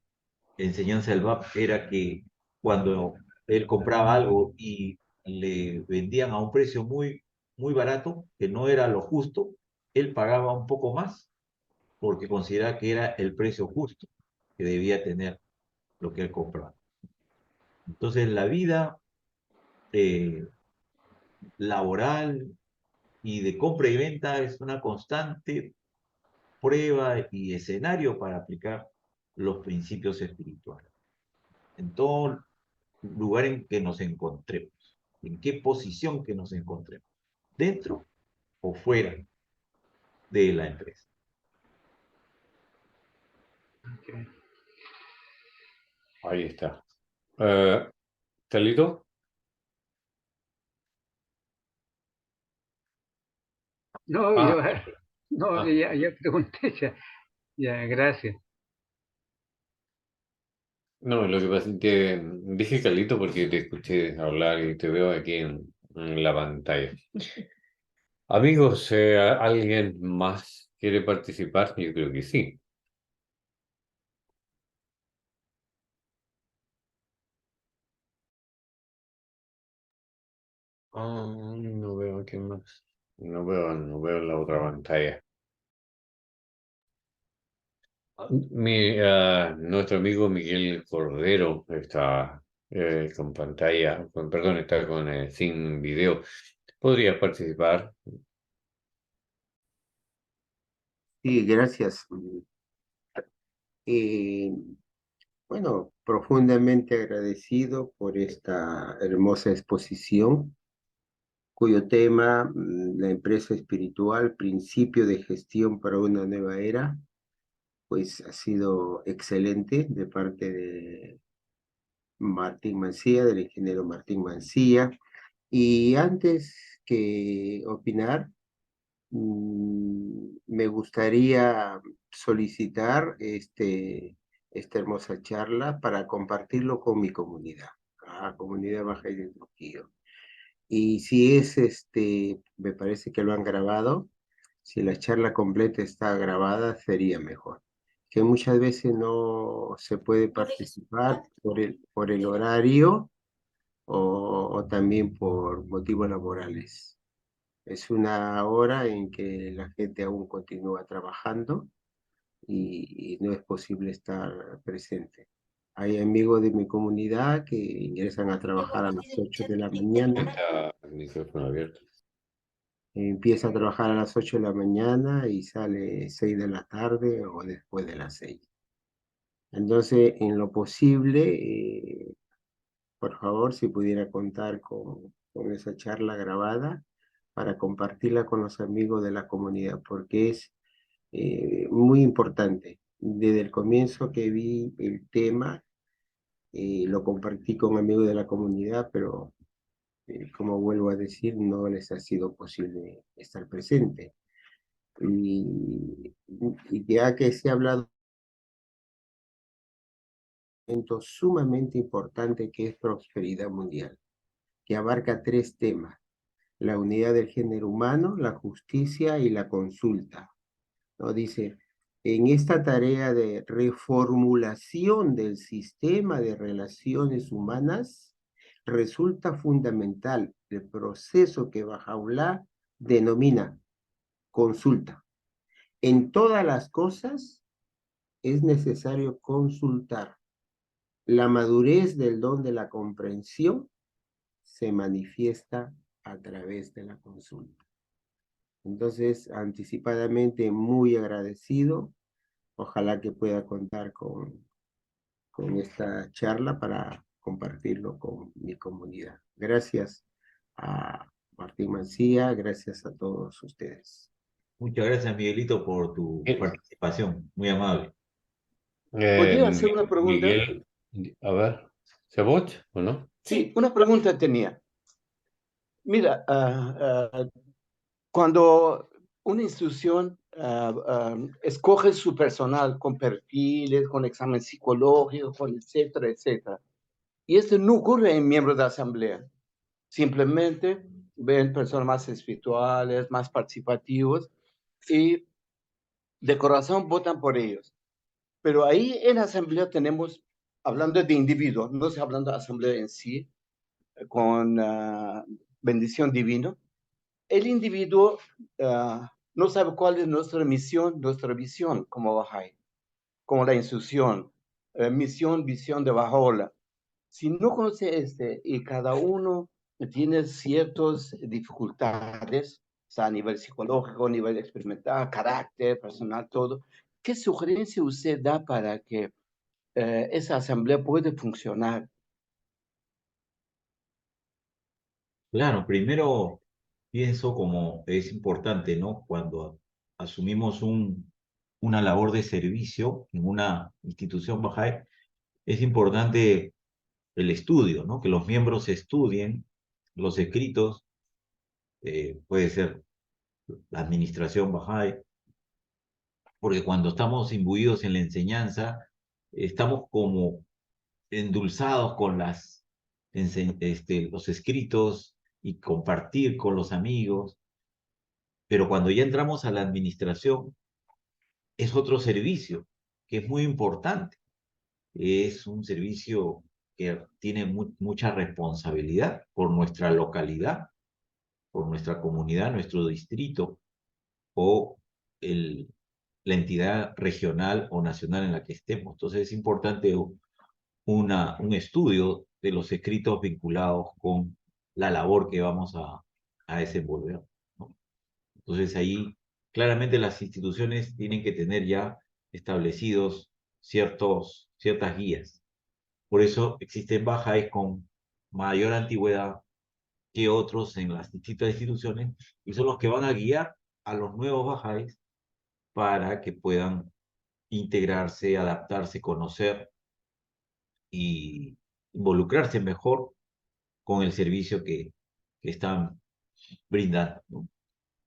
B: enseñanza del BAP, era que cuando él compraba algo y le vendían a un precio muy, muy barato, que no era lo justo, él pagaba un poco más porque consideraba que era el precio justo que debía tener lo que él compraba. Entonces, la vida laboral y de compra y venta es una constante prueba y escenario para aplicar los principios espirituales. En todo lugar en que nos encontremos, en qué posición que nos encontremos, dentro o fuera de la empresa.
F: Okay.
A: Ahí está. ¿Carlito?
F: No,
A: Ah,
F: ya pregunté, ya, gracias.
A: no, lo que pasa es que dije Carlito porque te escuché hablar y te veo aquí en la pantalla. Amigos, ¿alguien más quiere participar? Yo creo que sí. No veo quién más. No veo la otra pantalla. Nuestro amigo Miguel Cordero está con pantalla, perdón, está sin video. ¿Podrías participar?
M: Sí, gracias. Bueno, profundamente agradecido por esta hermosa exposición, cuyo tema, la empresa espiritual, principio de gestión para una nueva era, pues ha sido excelente de parte de Martín Mancía, del ingeniero Martín Mancía. Y antes que opinar, me gustaría solicitar esta hermosa charla para compartirlo con mi comunidad, la comunidad Baja de Trujillo. Y si es, me parece que lo han grabado, si la charla completa está grabada, sería mejor. Que muchas veces no se puede participar por el horario o también por motivos laborales. Es una hora en que la gente aún continúa trabajando y no es posible estar presente. Hay amigos de mi comunidad que ingresan a trabajar a las 8 de la mañana,
A: Está el micrófono abierto.
M: empieza a trabajar a las 8 de la mañana y sale 6 de la tarde o después de las 6. Entonces, en lo posible, por favor, si pudiera contar con esa charla grabada para compartirla con los amigos de la comunidad, porque es muy importante. Desde el comienzo que vi el tema, lo compartí con amigos de la comunidad, pero como vuelvo a decir, no les ha sido posible estar presente. Y ya que se ha hablado de un evento sumamente importante que es prosperidad mundial, que abarca 3 temas: la unidad del género humano, la justicia y la consulta. ¿No? Dice, en esta tarea de reformulación del sistema de relaciones humanas, resulta fundamental el proceso que Bahá'u'lláh denomina consulta. En todas las cosas es necesario consultar. La madurez del don de la comprensión se manifiesta a través de la consulta. Entonces, anticipadamente, muy agradecido. Ojalá que pueda contar con esta charla para compartirlo con mi comunidad. Gracias a Martín Mancía, gracias a todos ustedes.
B: Muchas gracias, Miguelito, por tu participación. Muy amable.
H: ¿Podría hacer una pregunta?
A: Miguel, a ver, ¿Sebot o no?
H: Sí, una pregunta tenía. Mira, cuando una institución escoge su personal con perfiles, con examen psicológico, con etcétera, etcétera. Y esto no ocurre en miembros de la asamblea. Simplemente ven personas más espirituales, más participativos y de corazón votan por ellos. Pero ahí en la asamblea tenemos, hablando de individuos, no estoy hablando de asamblea en sí, con bendición divina, el individuo no sabe cuál es nuestra misión, nuestra visión como Bahá'í, como la instrucción, misión, visión de Bahá'u'lláh. Si no conoce y cada uno tiene ciertas dificultades, o sea, a nivel psicológico, a nivel experimental, carácter, personal, todo, ¿qué sugerencia usted da para que esa asamblea pueda funcionar?
B: Claro, primero pienso como es importante, ¿no? Cuando asumimos una labor de servicio en una institución Bahá'í, es importante el estudio, ¿no? Que los miembros estudien los escritos, puede ser la administración Bahá'í, porque cuando estamos imbuidos en la enseñanza, estamos como endulzados con los escritos y compartir con los amigos, pero cuando ya entramos a la administración, es otro servicio que es muy importante. Es un servicio que tiene mucha responsabilidad por nuestra localidad, por nuestra comunidad, nuestro distrito o la entidad regional o nacional en la que estemos. Entonces es importante un estudio de los escritos vinculados con la labor que vamos a desenvolver, ¿no? Entonces ahí claramente las instituciones tienen que tener ya establecidos ciertas guías. Por eso existen Bahá'ís con mayor antigüedad que otros en las distintas instituciones y son los que van a guiar a los nuevos Bahá'ís para que puedan integrarse, adaptarse, conocer y involucrarse mejor con el servicio que están brindando, ¿no?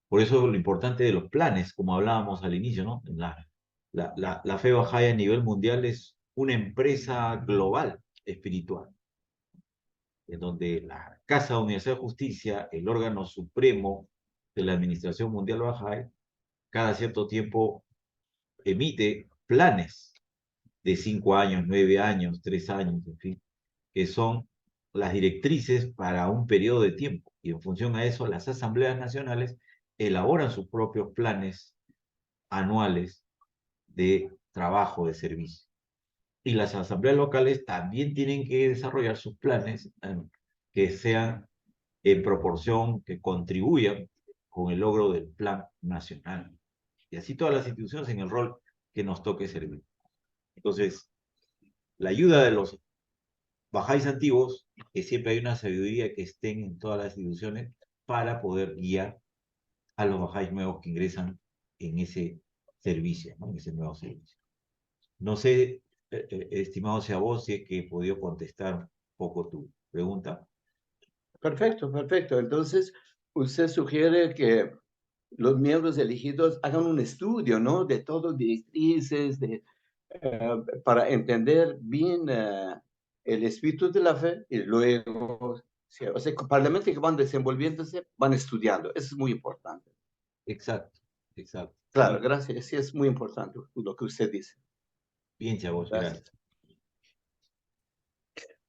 B: Por eso lo importante de los planes, como hablábamos al inicio, ¿no? La fe Bahá'í a nivel mundial es una empresa global espiritual, en donde la Casa Universal de Justicia, el órgano supremo de la Administración Mundial Bahá'í, cada cierto tiempo emite planes de 5 años, 9 años, 3 años, en fin, que son las directrices para un periodo de tiempo. Y en función a eso, las asambleas nacionales elaboran sus propios planes anuales de trabajo, de servicio. Y las asambleas locales también tienen que desarrollar sus planes que sean en proporción, que contribuyan con el logro del plan nacional. Y así todas las instituciones en el rol que nos toque servir. Entonces, la ayuda de los Bahá'ís antiguos, que siempre hay una sabiduría que estén en todas las instituciones para poder guiar a los Bahá'ís nuevos que ingresan en ese servicio, ¿no? En ese nuevo servicio. No sé, estimado sea vos, si es que he podido contestar un poco tu pregunta.
H: Perfecto, perfecto. Entonces, usted sugiere que los miembros elegidos hagan un estudio, ¿no? De todas directrices, para entender bien el espíritu de la fe y luego, sí, o sea, paralelamente que van desenvolviéndose, van estudiando. Eso es muy importante.
B: Exacto, exacto.
H: Claro, gracias. Sí, es muy importante lo que usted dice.
B: Bien, chavos, gracias.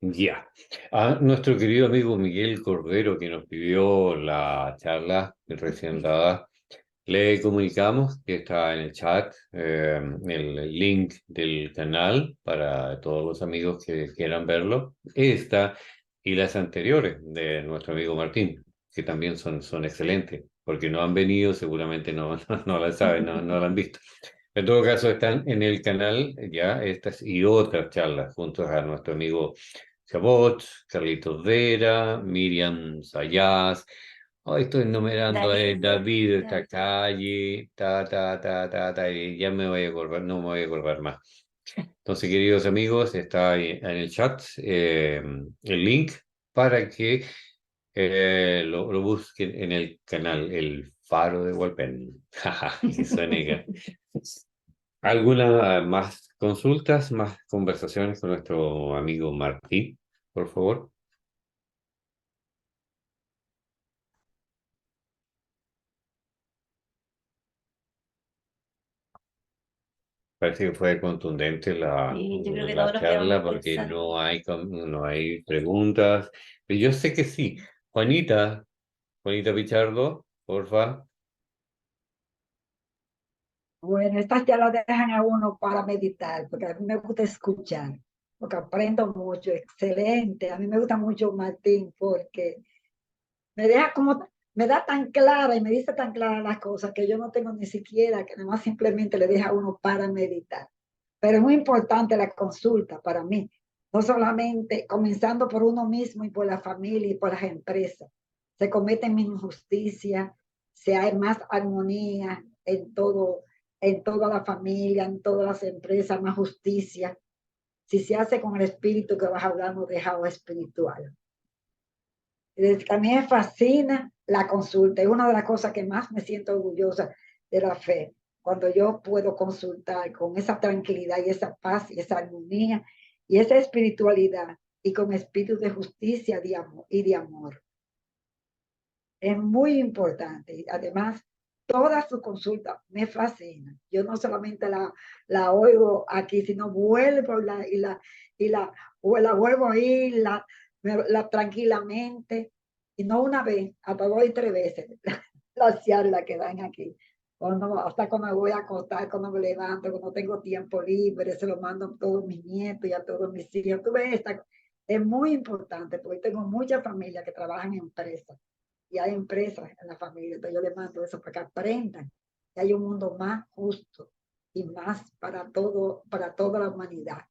A: Ya. A nuestro querido amigo Miguel Cordero, que nos pidió la charla recién dada, le comunicamos que está en el chat el link del canal para todos los amigos que quieran verlo. Esta y las anteriores de nuestro amigo Martín, que también son excelentes, porque no han venido, seguramente no la saben, no la han visto. En todo caso, están en el canal ya estas y otras charlas juntos a nuestro amigo Chabot, Carlitos Vera, Miriam Sayas. Hoy estoy enumerando David de esta calle, y ya me voy a acordar, no me voy a acordar más. Entonces, queridos amigos, está ahí en el chat el link para que lo busquen en el canal El Faro de Hualpén. Que suene. ¿Alguna más consultas, más conversaciones con nuestro amigo Martín, por favor? Parece que fue contundente
C: Sí, yo creo que
A: la
C: todos nos
A: charla
C: quedamos
A: porque
C: pensando.
A: no hay preguntas. Pero yo sé que sí. Juanita Pichardo, porfa.
N: Bueno, estas ya las dejan a uno para meditar, porque a mí me gusta escuchar, porque aprendo mucho, excelente. A mí me gusta mucho Martín, porque me deja como, me da tan clara y me dice tan claras las cosas que yo no tengo ni siquiera, que nada más simplemente le deja a uno para meditar. Pero es muy importante la consulta para mí, no solamente comenzando por uno mismo y por la familia y por las empresas. Se cometen menos injusticias, se hay más armonía en toda la familia, en todas las empresas, más justicia. Si se hace con el espíritu que vas hablando, dejado espiritual. A mí me fascina la consulta, es una de las cosas que más me siento orgullosa de la fe, cuando yo puedo consultar con esa tranquilidad y esa paz y esa armonía y esa espiritualidad y con espíritu de justicia y de amor. Es muy importante. Además, toda su consulta me fascina. Yo no solamente la oigo aquí, sino vuelvo la vuelvo a oír tranquilamente, y no una vez, hasta 2 y 3 veces las charlas que dan aquí. Hasta cuando me voy a acostar, cuando me levanto, cuando tengo tiempo libre, se lo mando a todos mis nietos y a todos mis hijos. Tú ves, es muy importante, porque tengo muchas familias que trabajan en empresas y hay empresas en la familia, entonces yo les mando eso para que aprendan que hay un mundo más justo y más para toda la humanidad,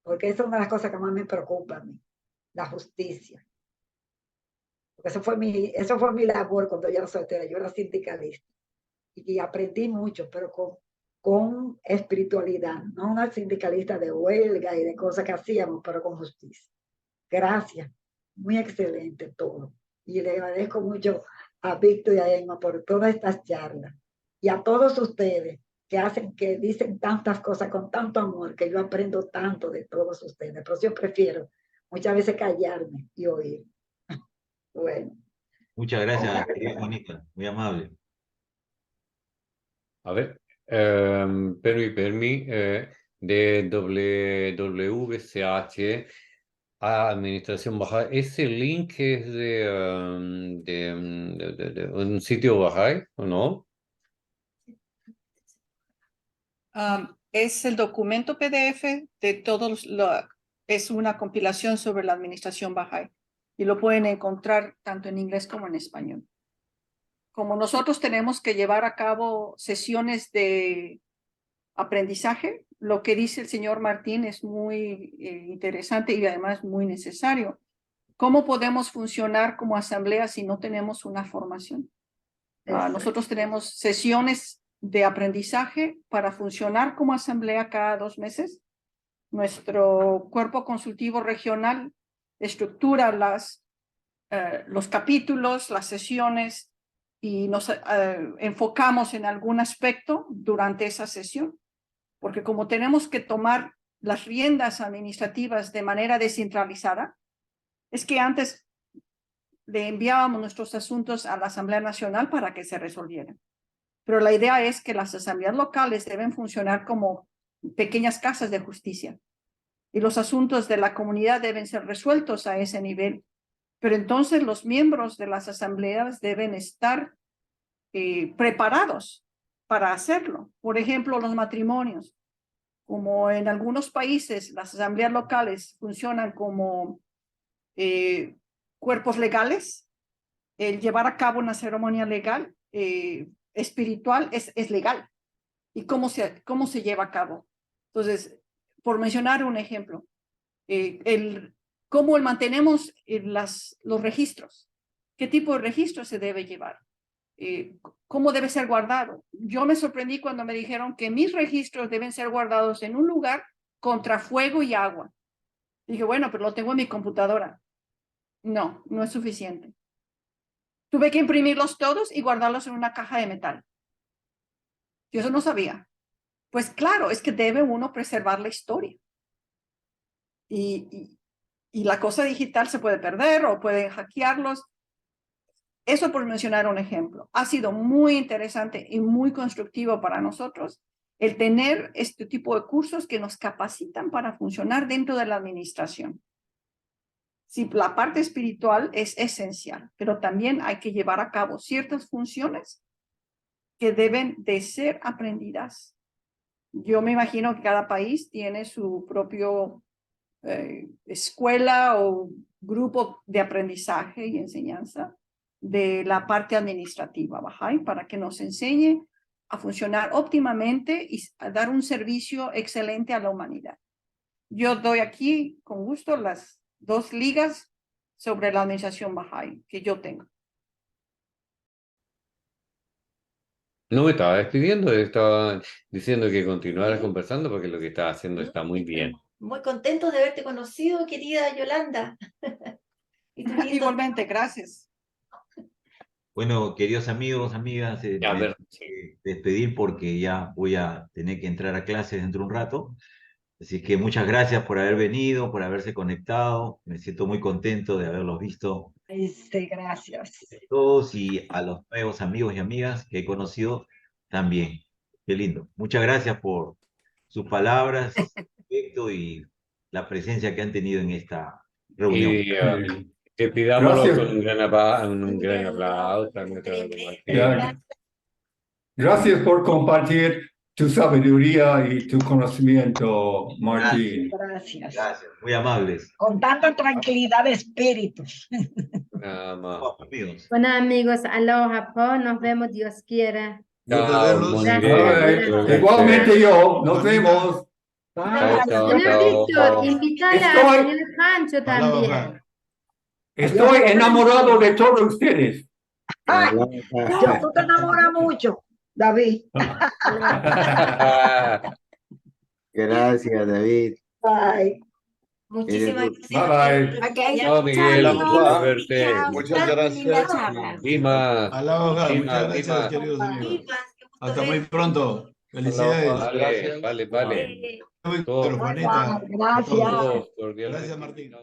N: porque esa es una de las cosas que más me preocupa a mí, la justicia. Porque eso fue mi labor cuando yo era soltera, yo era sindicalista y aprendí mucho, pero con espiritualidad, no una sindicalista de huelga y de cosas que hacíamos, pero con justicia. Gracias, muy excelente todo. Y le agradezco mucho a Víctor y a Emma por todas estas charlas. Y a todos ustedes que dicen tantas cosas con tanto amor, que yo aprendo tanto de todos ustedes. Pero yo prefiero muchas veces callarme y oír. Bueno.
B: Muchas gracias, querida Juanita, muy amable.
A: A ver, de WWCH a Administración Bahá'í. ¿Ese link es de un sitio Bahá'í o no?
I: Es el documento PDF de todos, es una compilación sobre la administración Bahá'í y lo pueden encontrar tanto en inglés como en español. Como nosotros tenemos que llevar a cabo sesiones de aprendizaje, lo que dice el señor Martín es muy interesante y además muy necesario. ¿Cómo podemos funcionar como asamblea si no tenemos una formación? Nosotros tenemos sesiones de aprendizaje para funcionar como asamblea cada 2 meses. Nuestro cuerpo consultivo regional estructura los capítulos, las sesiones y nos enfocamos en algún aspecto durante esa sesión. Porque como tenemos que tomar las riendas administrativas de manera descentralizada, es que antes le enviábamos nuestros asuntos a la Asamblea Nacional para que se resolvieran. Pero la idea es que las asambleas locales deben funcionar como pequeñas casas de justicia y los asuntos de la comunidad deben ser resueltos a ese nivel. Pero entonces los miembros de las asambleas deben estar preparados para hacerlo. Por ejemplo, los matrimonios. Como en algunos países las asambleas locales funcionan como cuerpos legales, el llevar a cabo una ceremonia legal, espiritual, es legal. ¿Y cómo se lleva a cabo? Entonces, por mencionar un ejemplo, cómo mantenemos los registros, qué tipo de registro se debe llevar, cómo debe ser guardado. Yo me sorprendí cuando me dijeron que mis registros deben ser guardados en un lugar contra fuego y agua. Dije, bueno, pero lo tengo en mi computadora. No, no es suficiente. Tuve que imprimirlos todos y guardarlos en una caja de metal. Yo eso no sabía. Pues claro, es que debe uno preservar la historia. Y la cosa digital se puede perder o pueden hackearlos. Eso por mencionar un ejemplo. Ha sido muy interesante y muy constructivo para nosotros el tener este tipo de cursos que nos capacitan para funcionar dentro de la administración. Sí, la parte espiritual es esencial, pero también hay que llevar a cabo ciertas funciones que deben de ser aprendidas. Yo me imagino que cada país tiene su propio escuela o grupo de aprendizaje y enseñanza de la parte administrativa, Bahá'í, para que nos enseñe a funcionar óptimamente y a dar un servicio excelente a la humanidad. Yo doy aquí con gusto las 2 ligas sobre la administración Bahá'í que yo tengo.
A: No me estaba despidiendo, estaba diciendo que continuara conversando porque lo que estaba haciendo está muy bien.
C: Muy contentos de haberte conocido, querida Yolanda.
I: Igualmente, gracias.
B: Bueno, queridos amigos, amigas, me tengo que despedir porque ya voy a tener que entrar a clases dentro de un rato. Así que muchas gracias por haber venido, por haberse conectado. Me siento muy contento de haberlos visto
N: Gracias.
B: todos y a los nuevos amigos y amigas que he conocido también. Qué lindo. Muchas gracias por sus palabras, su afecto y la presencia que han tenido en esta reunión.
A: Y que pidámoslo con un gran aplauso.
G: Gracias por compartir tu sabiduría y tu conocimiento, Martín.
N: Gracias.
B: Gracias, muy amables.
N: Con tanta tranquilidad de espíritus.
E: Bueno, amigos, aloha, po, nos vemos, Dios quiera.
G: Igualmente yo, nos vemos.
E: Señor Víctor, invítale a señor Pancho también.
G: Estoy enamorado de todos ustedes.
N: Ay, tú te enamoras mucho, David.
M: Gracias, David.
N: Bye.
C: Muchísimas
G: gracias.
A: Chao, Miguel, gusto verte.
K: Muchas gracias.
A: Lima.
K: Aloha, muchas gracias, queridos amigos. Hasta muy pronto. Felicidades.
A: Vale.
K: Juanita.
N: Gracias.
K: Gracias, Martín.